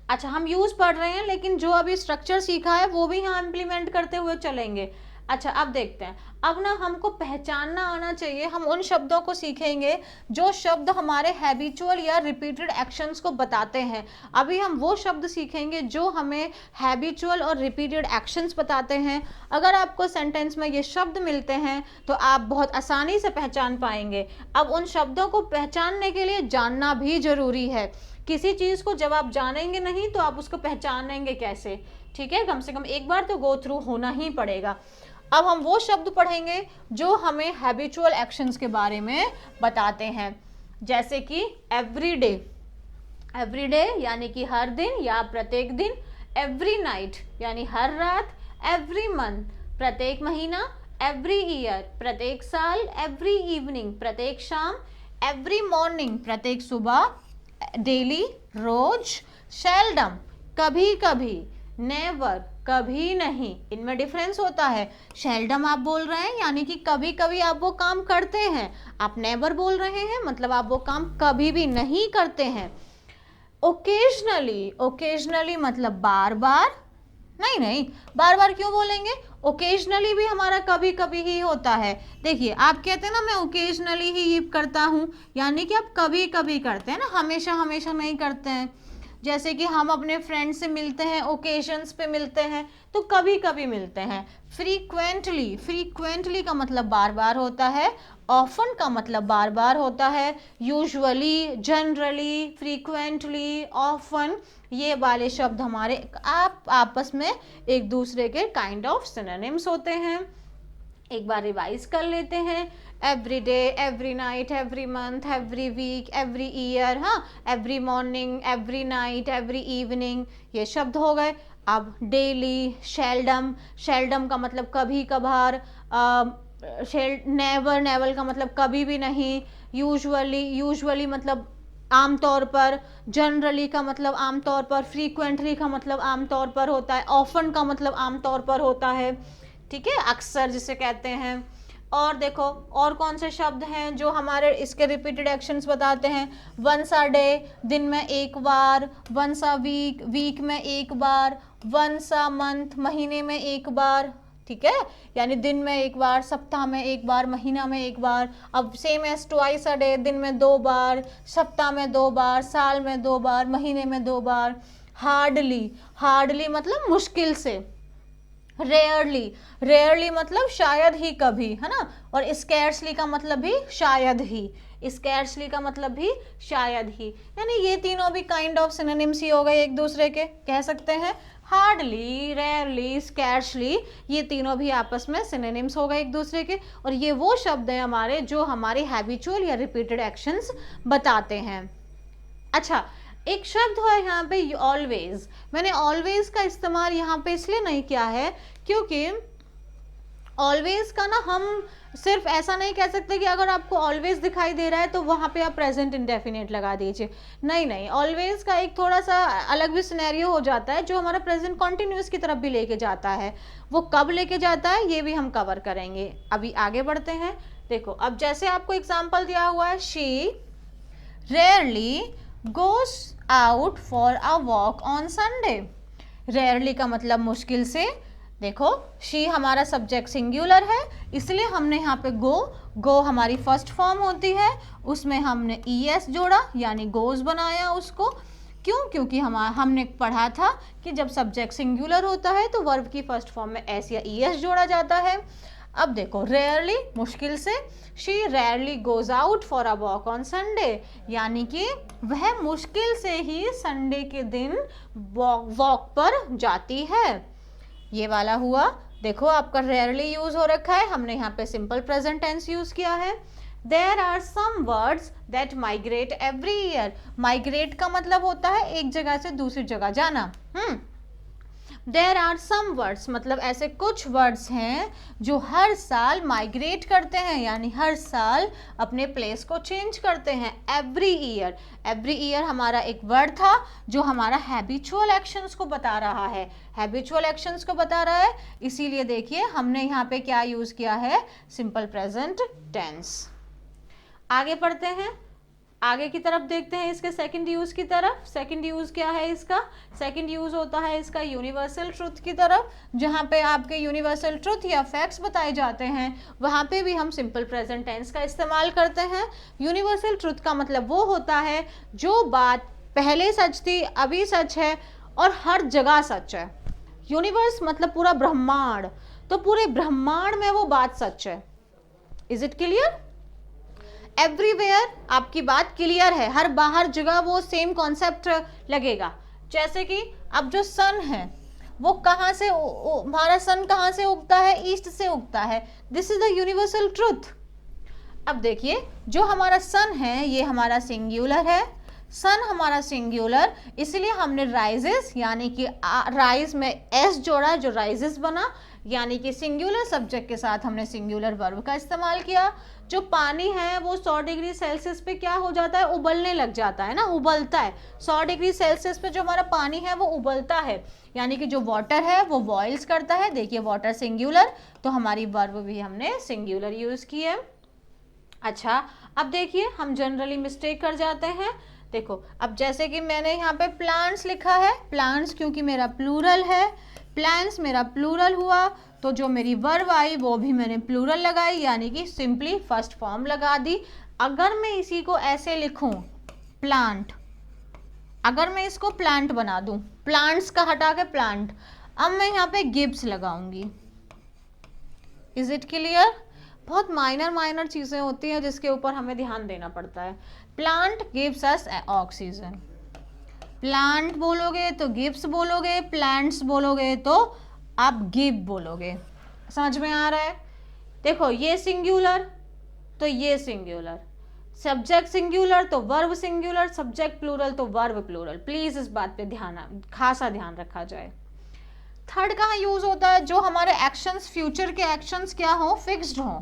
अच्छा हम यूज पढ़ रहे हैं, लेकिन जो अभी स्ट्रक्चर सीखा है वो भी यहाँ इम्प्लीमेंट करते हुए चलेंगे। अच्छा अब देखते हैं, अब ना हमको पहचानना आना चाहिए। हम उन शब्दों को सीखेंगे जो शब्द हमारे हैबिचुअल या रिपीटेड एक्शंस को बताते हैं। अभी हम वो शब्द सीखेंगे जो हमें हैबिचुअल और रिपीटेड एक्शंस बताते हैं। अगर आपको सेंटेंस में ये शब्द मिलते हैं तो आप बहुत आसानी से पहचान पाएंगे। अब उन शब्दों को पहचानने के लिए जानना भी जरूरी है। किसी चीज़ को जब आप जानेंगे नहीं तो आप उसको पहचानेंगे कैसे, ठीक है, कम से कम एक बार तो गो थ्रू होना ही पड़ेगा। अब हम वो शब्द पढ़ेंगे जो हमें हैबिचुअल एक्शंस के बारे में बताते हैं, जैसे कि एवरीडे, एवरीडे यानी कि हर दिन या प्रत्येक दिन। एवरी नाइट यानी हर रात। एवरी मंथ प्रत्येक महीना। एवरी ईयर प्रत्येक साल। एवरी इवनिंग प्रत्येक शाम। एवरी मॉर्निंग प्रत्येक सुबह, डेली रोज। सेल्डम कभी कभी। नेवर कभी नहीं। इनमें डिफरेंस होता है। सेल्डम आप बोल रहे हैं यानी कि कभी कभी आप वो काम करते हैं, आप नेवर बोल रहे हैं मतलब आप वो काम कभी भी नहीं करते हैं। ओकेजनली, ओकेजनली मतलब बार बार नहीं, बार बार क्यों बोलेंगे, ओकेजनली भी हमारा कभी कभी ही होता है। देखिए आप कहते हैं ना मैं ओकेजनली ही करता हूँ, यानी कि आप कभी कभी करते हैं ना, हमेशा हमेशा नहीं करते हैं। जैसे कि हम अपने फ्रेंड से मिलते हैं, ओकेजन्स पे मिलते हैं, तो कभी कभी मिलते हैं। फ्रीक्वेंटली, फ्रीक्वेंटली का मतलब बार बार होता है। ऑफन का मतलब बार बार होता है। यूजुअली, जनरली, फ्रीक्वेंटली, ऑफन, ये वाले शब्द हमारे आप आपस में एक दूसरे के काइंड ऑफ सिनोनिम्स होते हैं। एक बार रिवाइज कर लेते हैं। Every day, every night, every month, every week, every year, हाँ, every morning, every night, every evening, ये शब्द हो गए। अब डेली, शेल्डम, शेल्डम का मतलब कभी कभार। नेवर, नेवल का मतलब कभी भी नहीं, यूजुअली, यूजुअली मतलब आमतौर पर, जनरली का मतलब आमतौर पर, फ्रीक्वेंटली का मतलब आमतौर पर होता है, ऑफन का मतलब आमतौर पर होता है, ठीक है, अक्सर जिसे कहते हैं। और देखो और कौन से शब्द हैं जो हमारे इसके रिपीटेड एक्शंस बताते हैं, वंस अ डे, दिन में एक बार, वंस अ वीक, वीक में एक बार, वंस अ मंथ, महीने में एक बार, ठीक है, यानी दिन में एक बार, सप्ताह में एक बार, महीना में एक बार। अब same as twice a day, दिन में 2 बार, सप्ताह में 2 बार, साल में 2 बार, महीने में 2 बार। हार्डली, हार्डली मतलब मुश्किल से। रेयरली, रेयरली मतलब शायद ही कभी, है ना। और स्कैर्सली का मतलब भी शायद ही, स्कैर्सली का मतलब भी शायद ही, यानी ये तीनों भी काइंड ऑफ सिनोनिम्स ही हो गए एक दूसरे के, कह सकते हैं। हार्डली, रेयरली, स्कैर्सली, ये तीनों भी आपस में सिनोनिम्स हो गए एक दूसरे के, और ये वो शब्द हैं हमारे जो हमारे हैबिचुअल या रिपीटेड एक्शंस बताते हैं। अच्छा, एक शब्द है यहाँ पे ऑलवेज। मैंने ऑलवेज का इस्तेमाल यहाँ पे इसलिए नहीं किया है क्योंकि ऑलवेज का ना हम सिर्फ ऐसा नहीं कह सकते कि अगर आपको ऑलवेज दिखाई दे रहा है तो वहाँ पे आप प्रेजेंट इंडेफिनिट लगा दीजिए। नहीं नहीं, ऑलवेज का एक थोड़ा सा अलग भी सिनेरियो हो जाता है जो हमारा प्रेजेंट कॉन्टिन्यूस की तरफ भी लेके जाता है। वो कब लेके जाता है ये भी हम कवर करेंगे। अभी आगे बढ़ते हैं। देखो अब जैसे आपको एग्जाम्पल दिया हुआ है, she rarely goes out for a walk on Sunday. Rarely का मतलब मुश्किल से। देखो शी हमारा सब्जेक्ट सिंगुलर है, इसलिए हमने यहाँ पे गो, गो हमारी फर्स्ट फॉर्म होती है, उसमें हमने ईएस जोड़ा यानी गोज बनाया उसको। क्यों? क्योंकि हमने पढ़ा था कि जब सब्जेक्ट सिंगुलर होता है तो वर्ब की फर्स्ट फॉर्म में एस या ईएस जोड़ा जाता है। अब देखो रेयरली मुश्किल से, she rarely goes out for a walk on Sunday, यानी कि वह मुश्किल से ही संडे के दिन वॉक पर जाती है। ये वाला हुआ। देखो आपका रेयरली यूज हो रखा है, हमने यहाँ पे सिंपल प्रेजेंट टेंस यूज किया है। There are some words that migrate every year. Migrate का मतलब होता है एक जगह से दूसरी जगह जाना। देयर आर सम वर्ड्स मतलब ऐसे कुछ वर्ड्स हैं जो हर साल माइग्रेट करते हैं, यानी हर साल अपने प्लेस को चेंज करते हैं। एवरी ईयर, एवरी ईयर हमारा एक वर्ड था जो हमारा हैबिचुअल एक्शंस को बता रहा है, हैबिचुअल एक्शंस को बता रहा है, इसीलिए देखिए हमने यहाँ पे क्या यूज किया है, सिंपल प्रेजेंट टेंस। आगे पढ़ते हैं, आगे की तरफ देखते हैं इसके सेकंड यूज की तरफ। सेकंड यूज क्या है इसका? सेकंड यूज होता है इसका यूनिवर्सल ट्रुथ की तरफ, जहां पे आपके यूनिवर्सल ट्रुथ या फैक्ट्स बताए जाते हैं, वहां पे भी हम सिंपल प्रेजेंट टेंस का इस्तेमाल करते हैं। यूनिवर्सल ट्रुथ का मतलब वो होता है जो बात पहले सच थी, अभी सच है और हर जगह सच है। यूनिवर्स मतलब पूरा ब्रह्मांड, तो पूरे ब्रह्मांड में वो बात सच है। Is it clear? एवरीवेयर आपकी बात क्लियर है, हर बाहर जगह वो सेम कॉन्सेप्ट लगेगा। जैसे कि अब जो सन है वो कहाँ से, हमारा सन कहाँ से उगता है? ईस्ट से उगता है। This is the universal truth. अब देखिए जो हमारा सन है ये हमारा सिंगुलर है, सन हमारा सिंगुलर, इसलिए हमने राइजेस यानी कि राइज में एस जोड़ा जो राइजेस बना, यानी कि सिंगुलर सब्जेक्ट के साथ हमने सिंगुलर वर्ब का इस्तेमाल किया। जो पानी है वो 100 डिग्री सेल्सियस पे क्या हो जाता है? उबलने लग जाता है ना, उबलता है। 100 डिग्री सेल्सियस पे जो हमारा पानी है वो उबलता है, यानी कि जो वाटर है वो बॉइल्स करता है। देखिए वाटर सिंगुलर, तो हमारी वर्ब भी हमने सिंगुलर यूज की है। अच्छा अब देखिए हम जनरली मिस्टेक कर जाते हैं। देखो अब जैसे कि मैंने यहाँ पे प्लांट्स लिखा है, प्लांट्स क्योंकि मेरा प्लूरल है, प्लांट्स मेरा प्लूरल हुआ, तो जो मेरी वर्ब आई वो भी मैंने प्लूरल लगाई, यानी कि सिंपली फर्स्ट फॉर्म लगा दी। अगर मैं इसी को ऐसे लिखूं प्लांट, अगर मैं इसको प्लांट बना दूं, प्लांट्स का हटा के प्लांट, अब मैं यहाँ पे गिब्स लगाऊंगी। Is it clear? बहुत माइनर चीजें होती हैं जिसके ऊपर हमें ध्यान देना पड़ता है। Plant gives us oxygen, plant बोलोगे तो गिव्स बोलोगे, प्लांट्स बोलोगे तो आप गिव बोलोगे। समझ में आ रहा है? देखो ये सिंगुलर तो ये सिंगुलर, सब्जेक्ट सिंगुलर तो वर्ब सिंगुलर, सब्जेक्ट प्लूरल तो वर्ब प्लूरल। प्लीज इस बात पे ध्यान, खासा ध्यान रखा जाए। थर्ड कहाँ यूज होता है, जो हमारे एक्शंस, फ्यूचर के एक्शंस क्या हो, फिक्स्ड हो।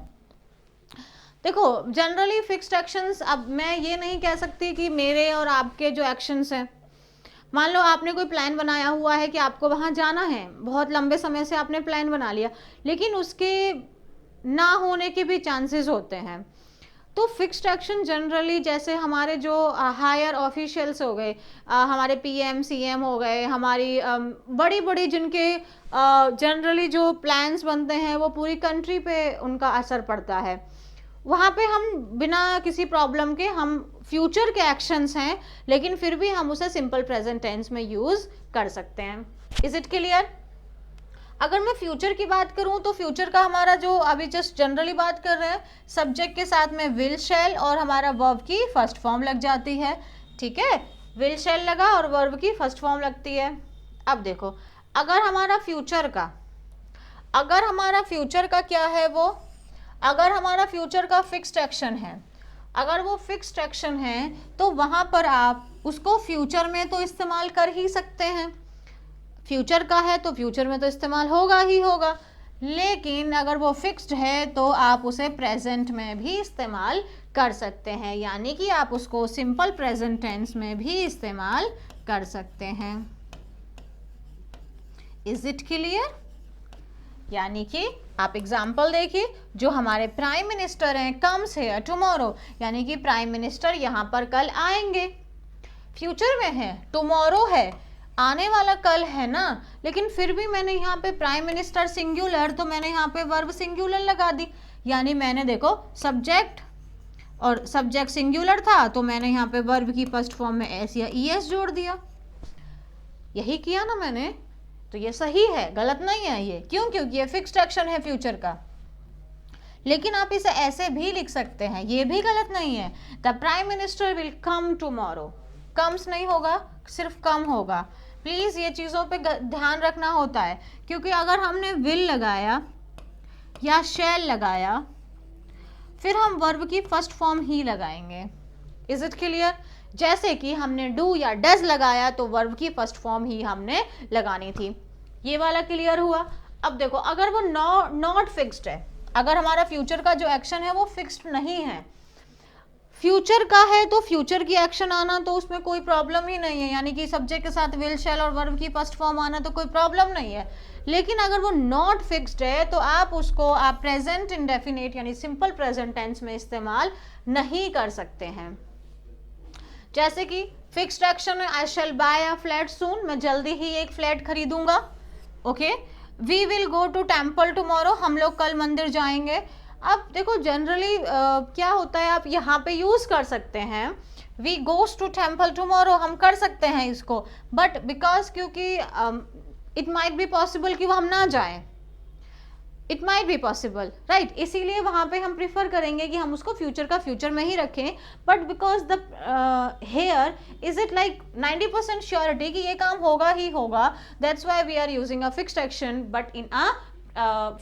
देखो जनरली फिक्स्ड एक्शंस, अब मैं ये नहीं कह सकती कि मेरे और आपके जो एक्शंस हैं, मान लो आपने कोई प्लान बनाया हुआ है कि आपको वहाँ जाना है, बहुत लंबे समय से आपने प्लान बना लिया, लेकिन उसके ना होने के भी चांसेस होते हैं। तो फिक्स्ड एक्शन जनरली जैसे हमारे जो हायर ऑफिशियल्स हो गए, हमारे पीएम सीएम हो गए, हमारी बड़ी बड़ी जिनके जनरली जो प्लान्स बनते हैं वो पूरी कंट्री पे उनका असर पड़ता है, वहाँ पे हम बिना किसी प्रॉब्लम के, हम फ्यूचर के एक्शंस हैं लेकिन फिर भी हम उसे सिंपल प्रेजेंट टेंस में यूज कर सकते हैं। Is it clear? अगर मैं फ्यूचर की बात करूं तो फ्यूचर का हमारा जो अभी जस्ट जनरली बात कर रहे हैं, सब्जेक्ट के साथ में विल शैल और हमारा वर्ब की फर्स्ट फॉर्म लग जाती है। ठीक है, विल शैल लगा और वर्ब की फर्स्ट फॉर्म लगती है। अब देखो अगर हमारा फ्यूचर का क्या है, वो अगर हमारा फ्यूचर का फिक्स्ड एक्शन है, अगर वो फिक्स्ड एक्शन है तो वहां पर आप उसको फ्यूचर में तो इस्तेमाल कर ही सकते हैं, फ्यूचर का है तो फ्यूचर में तो इस्तेमाल होगा ही होगा, लेकिन अगर वो फिक्स्ड है तो आप उसे प्रेजेंट में भी इस्तेमाल कर सकते हैं, यानी कि आप उसको सिंपल प्रेजेंट टेंस में भी इस्तेमाल कर सकते हैं। Is it clear? यानी कि आप एग्जाम्पल देखिए, जो हमारे प्राइम मिनिस्टर हैं, कम्स हियर टुमारो, यानी कि प्राइम मिनिस्टर यहाँ पर कल आएंगे, फ्यूचर में है, टुमारो है, आने वाला कल है ना, लेकिन फिर भी मैंने यहाँ पे प्राइम मिनिस्टर सिंगुलर, तो मैंने यहाँ पे वर्ब सिंगुलर लगा दी, यानी मैंने देखो सब्जेक्ट और सब्जेक्ट सिंगुलर था तो मैंने यहाँ पे वर्ब की फर्स्ट फॉर्म में एस या ईएस जोड़ दिया। यही किया ना मैंने, तो ये सही है, गलत नहीं है ये। क्यों? क्योंकि ये फिक्स्ड एक्शन है फ्यूचर का। लेकिन आप इसे ऐसे भी लिख सकते हैं, ये भी गलत नहीं है, the prime minister will come tomorrow, comes नहीं होगा, सिर्फ कम होगा। प्लीज ये चीजों पे ध्यान रखना होता है, क्योंकि अगर हमने विल लगाया या शैल लगाया फिर हम वर्ब की फर्स्ट फॉर्म ही लगाएंगे। Is it clear? जैसे कि हमने डू या डज लगाया तो वर्ब की फर्स्ट फॉर्म ही हमने लगानी थी। ये वाला क्लियर हुआ? अब देखो अगर वो नॉट फिक्स्ड है, अगर हमारा फ्यूचर का जो एक्शन है वो फिक्स्ड नहीं है, फ्यूचर का है तो फ्यूचर की एक्शन आना तो उसमें कोई प्रॉब्लम ही नहीं है, यानी कि सब्जेक्ट के साथ विल शैल और वर्ब की फर्स्ट फॉर्म आना तो कोई प्रॉब्लम नहीं है। लेकिन अगर वो नॉट फिक्स्ड है तो आप उसको आप प्रेजेंट इंडेफिनिट यानी सिंपल प्रेजेंट टेंस में इस्तेमाल नहीं कर सकते हैं। जैसे कि फिक्स्ड एक्शन है, आई शैल बाय अ फ्लैट सून, मैं जल्दी ही एक फ्लैट खरीदूंगा। Okay, we will go to temple tomorrow, हम लोग कल मंदिर जाएंगे। अब देखो जनरली क्या होता है, आप यहाँ पे यूज कर सकते हैं we goes to temple tomorrow, हम कर सकते हैं इसको, बट बिकॉज क्योंकि इट माइट बी पॉसिबल कि वो हम ना जाएं, it might be possible, right, इसीलिए वहां पे हम प्रिफर करेंगे कि हम उसको फ्यूचर का फ्यूचर में ही रखें। But because the hair is it like 90% surety कि ये काम होगा ही होगा, that's why we are using a fixed action but in a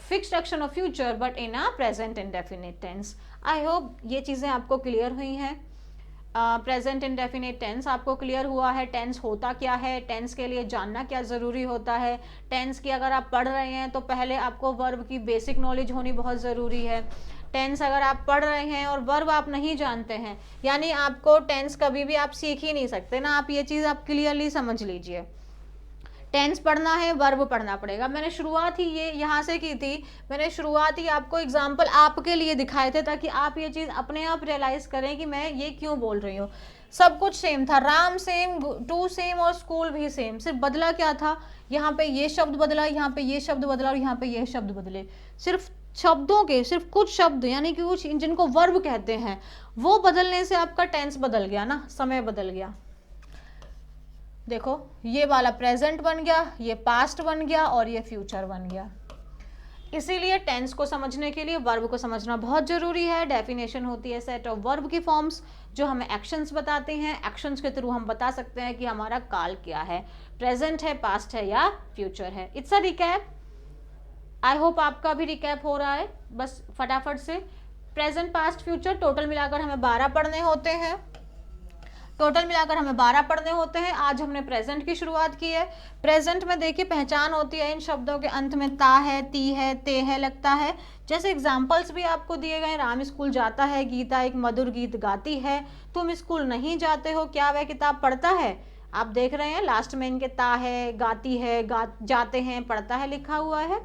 fixed action of future but in a present indefinite tense. I hope ये चीज़ें आपको क्लियर हुई हैं। प्रेजेंट इंडेफिनिट टेंस आपको क्लियर हुआ है, टेंस होता क्या है, टेंस के लिए जानना क्या ज़रूरी होता है। टेंस की अगर आप पढ़ रहे हैं तो पहले आपको वर्ब की बेसिक नॉलेज होनी बहुत ज़रूरी है। टेंस अगर आप पढ़ रहे हैं और वर्ब आप नहीं जानते हैं, यानी आपको टेंस कभी भी आप सीख ही नहीं सकते ना, आप ये चीज़ आप क्लियरली समझ लीजिए। टेंस पढ़ना है, वर्ब पढ़ना पड़ेगा। मैंने शुरुआत ही ये यहाँ से की थी, मैंने शुरुआत ही आपको एग्जाम्पल आपके लिए दिखाए थे ताकि आप ये चीज़ अपने आप रियलाइज़ करें कि मैं ये क्यों बोल रही हूँ। सब कुछ सेम था, राम सेम, टू सेम और स्कूल भी सेम, सिर्फ बदला क्या था, यहाँ पे ये शब्द बदला, यहाँ पे ये शब्द बदला और यहाँ पे ये शब्द बदले। सिर्फ शब्दों के सिर्फ कुछ शब्द यानी कि कुछ जिनको वर्ब कहते हैं वो बदलने से आपका टेंस बदल गया ना, समय बदल गया। देखो ये वाला प्रेजेंट बन गया, ये पास्ट बन गया और ये फ्यूचर बन गया। इसीलिए टेंस को समझने के लिए वर्ब को समझना बहुत जरूरी है। डेफिनेशन होती है सेट ऑफ वर्ब की फॉर्म्स जो हमें एक्शंस बताते हैं, एक्शंस के थ्रू हम बता सकते हैं कि हमारा काल क्या है, प्रेजेंट है, पास्ट है या फ्यूचर है। It's a recap. I hope आपका भी रिकैप हो रहा है। बस फटाफट से प्रेजेंट, पास्ट, फ्यूचर टोटल मिलाकर हमें 12 पढ़ने होते हैं। टोटल मिलाकर हमें 12 पढ़ने होते हैं। आज हमने प्रेजेंट की शुरुआत की है। प्रेजेंट में देखिए पहचान होती है इन शब्दों के अंत में ता है, ती है, ते है लगता है। जैसे एग्जाम्पल्स भी आपको दिए गए, राम स्कूल जाता है, गीता एक मधुर गीत गाती है, तुम स्कूल नहीं जाते हो, क्या वह किताब पढ़ता है। आप देख रहे हैं लास्ट में इनके ता है, गाती है, जाते हैं, पढ़ता है लिखा हुआ है।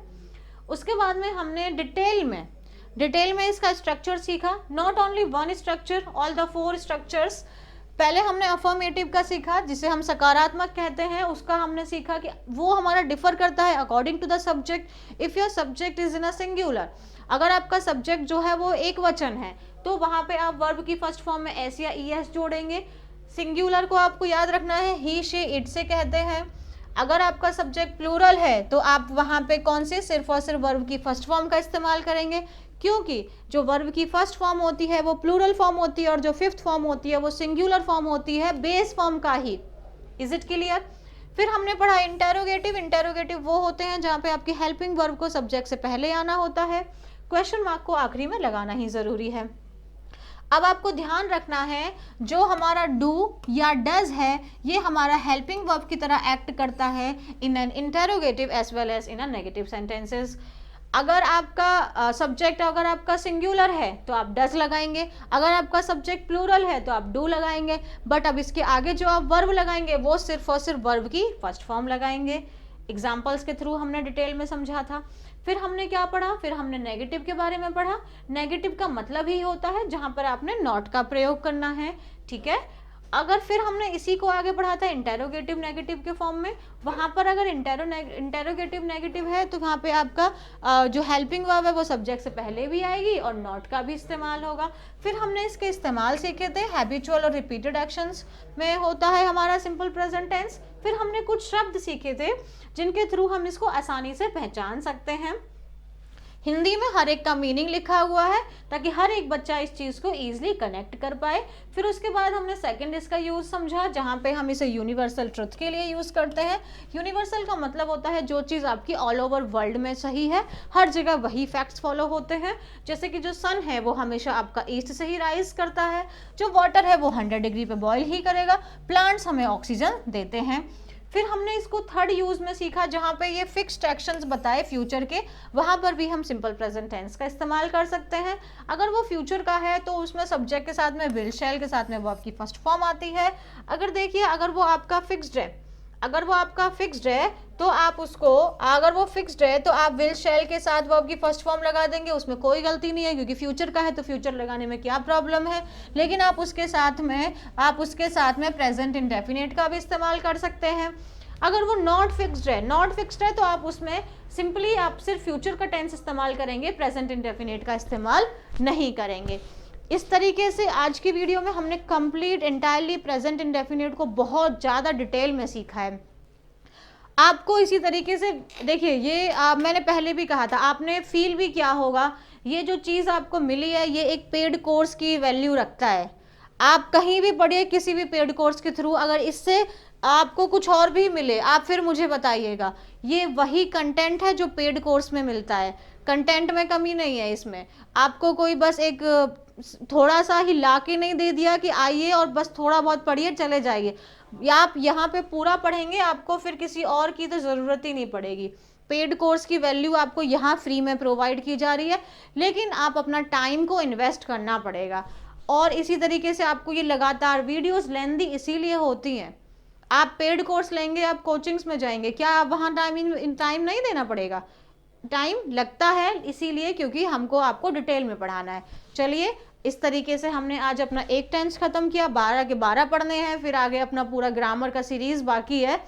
उसके बाद में हमने डिटेल में इसका स्ट्रक्चर सीखा। Not only one structure, all the 4 structures. पहले हमने अफर्मेटिव का सीखा जिसे हम सकारात्मक कहते हैं, उसका हमने सीखा कि वो हमारा डिफर करता है according to the subject. If your subject is in a singular, अगर आपका सब्जेक्ट जो है वो एक वचन है तो वहां पे आप वर्ब की फर्स्ट फॉर्म में एस या ईएस जोड़ेंगे। सिंगुलर को आपको याद रखना है ही, शी, इट से कहते हैं। अगर आपका सब्जेक्ट प्लूरल है तो आप वहां पे कौन से सिर्फ और सिर्फ वर्ब की फर्स्ट फॉर्म का इस्तेमाल करेंगे, क्योंकि जो वर्ब की फर्स्ट फॉर्म होती है वो प्लूरल फॉर्म होती है और जो फिफ्थ फॉर्म होती है वो सिंगुलर फॉर्म होती है बेस फॉर्म का ही। Is it clear? फिर हमने पढ़ा इंटेरोगेटिव। इंटेरोगेटिव वो होते हैं जहाँ पे आपकी हेल्पिंग वर्ब को सब्जेक्ट से पहले आना होता है, क्वेश्चन मार्क को आखिरी में लगाना ही जरूरी है। अब आपको ध्यान रखना है जो हमारा डू या डज है ये हमारा हेल्पिंग वर्ब की तरह एक्ट करता है in an interrogative as well as in a negative sentences. अगर आपका सब्जेक्ट अगर आपका सिंगुलर है तो आप डज लगाएंगे, अगर आपका सब्जेक्ट प्लूरल है तो आप डू लगाएंगे, बट अब इसके आगे जो आप वर्ब लगाएंगे वो सिर्फ और सिर्फ वर्ब की फर्स्ट फॉर्म लगाएंगे। एग्जाम्पल्स के थ्रू हमने डिटेल में समझा था। फिर हमने क्या पढ़ा, फिर हमने नेगेटिव के बारे में पढ़ा। नेगेटिव का मतलब ही होता है जहां पर आपने नॉट का प्रयोग करना है, ठीक है। अगर फिर हमने इसी को आगे पढ़ा था इंटेरोगेटिव नेगेटिव के फॉर्म में, वहां पर अगर इंटेरोगेटिव नेगेटिव है तो वहां पे आपका जो हेल्पिंग वर्ब है वो सब्जेक्ट से पहले भी आएगी और नॉट का भी इस्तेमाल होगा। फिर हमने इसके इस्तेमाल सीखे थे, हैबिचुअल और रिपीटेड एक्शंस में होता है हमारा सिंपल प्रेजेंट टेंस। फिर हमने कुछ शब्द सीखे थे जिनके थ्रू हम इसको आसानी से पहचान सकते हैं। हिंदी में हर एक का मीनिंग लिखा हुआ है ताकि हर एक बच्चा इस चीज को इजीली कनेक्ट कर पाए। फिर उसके बाद हमने सेकंड इसका यूज समझा जहां पे हम इसे यूनिवर्सल ट्रुथ के लिए यूज करते हैं। यूनिवर्सल का मतलब होता है जो चीज आपकी ऑल ओवर वर्ल्ड में सही है, हर जगह वही फैक्ट्स फॉलो होते हैं। जैसे कि जो सन है वो हमेशा आपका ईस्ट से ही राइज करता है, जो वाटर है वो 100 डिग्री पे बॉयल ही करेगा, प्लांट्स हमें ऑक्सीजन देते हैं। फिर हमने इसको थर्ड यूज में सीखा जहां पे ये फिक्स्ड एक्शंस बताए फ्यूचर के, वहां पर भी हम सिंपल प्रेजेंट टेंस का इस्तेमाल कर सकते हैं। अगर वो फ्यूचर का है तो उसमें सब्जेक्ट के साथ में विल शैल के साथ में वो आपकी फर्स्ट फॉर्म आती है। अगर देखिए अगर वो आपका फिक्स्ड है, तो आप उसको, अगर वो फिक्स्ड है तो आप विल शैल के साथ वर्ब की फर्स्ट फॉर्म लगा देंगे, उसमें कोई गलती नहीं है क्योंकि फ्यूचर का है तो फ्यूचर लगाने में क्या प्रॉब्लम है। लेकिन आप उसके साथ में प्रेजेंट इंडेफिनिट का भी इस्तेमाल कर सकते हैं। अगर वो नॉट फिक्स्ड है तो आप उसमें सिंपली आप सिर्फ फ्यूचर का टेंस इस्तेमाल करेंगे, प्रेजेंट इंडेफिनिट का इस्तेमाल नहीं करेंगे। इस तरीके से आज की वीडियो में हमने कंप्लीट एंटायरली प्रेजेंट इंडेफिनिट को बहुत ज़्यादा डिटेल में सीखा है। आपको इसी तरीके से देखिए, ये मैंने पहले भी कहा था, आपने फील भी किया होगा, ये जो चीज़ आपको मिली है ये एक पेड कोर्स की वैल्यू रखता है। आप कहीं भी पढ़िए किसी भी पेड कोर्स के थ्रू, अगर इससे आपको कुछ और भी मिले आप फिर मुझे बताइएगा, ये वही कंटेंट है जो पेड कोर्स में मिलता है। कंटेंट में कमी नहीं है इसमें। आपको कोई बस एक थोड़ा सा ही ला के नहीं दे दिया कि आइए और बस थोड़ा बहुत पढ़िए चले जाइए, या आप यहाँ पे पूरा पढ़ेंगे, आपको फिर किसी और की तो ज़रूरत ही नहीं पड़ेगी। पेड कोर्स की वैल्यू आपको यहाँ फ्री में प्रोवाइड की जा रही है, लेकिन आप अपना टाइम को इन्वेस्ट करना पड़ेगा। और इसी तरीके से आपको ये लगातार वीडियोस लेंदी इसीलिए होती हैं। आप पेड कोर्स लेंगे, आप कोचिंग्स में जाएंगे, क्या आप वहाँ टाइम नहीं देना पड़ेगा? टाइम लगता है इसीलिए क्योंकि हमको आपको डिटेल में पढ़ाना है। चलिए, इस तरीके से हमने आज अपना एक टेंस खत्म किया, 12 के 12 पढ़ने हैं, फिर आगे अपना पूरा ग्रामर का सीरीज बाकी है।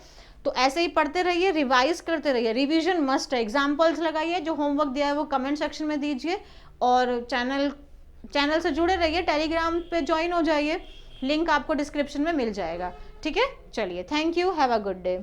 तो ऐसे ही पढ़ते रहिए, रिवाइज करते रहिए, रिवीजन मस्ट है। एग्जाम्पल्स लगाइए, जो होमवर्क दिया है वो कमेंट सेक्शन में दीजिए, और चैनल से जुड़े रहिए, टेलीग्राम पे ज्वाइन हो जाइए, लिंक आपको डिस्क्रिप्शन में मिल जाएगा। ठीक है, चलिए, thank you, have a good day.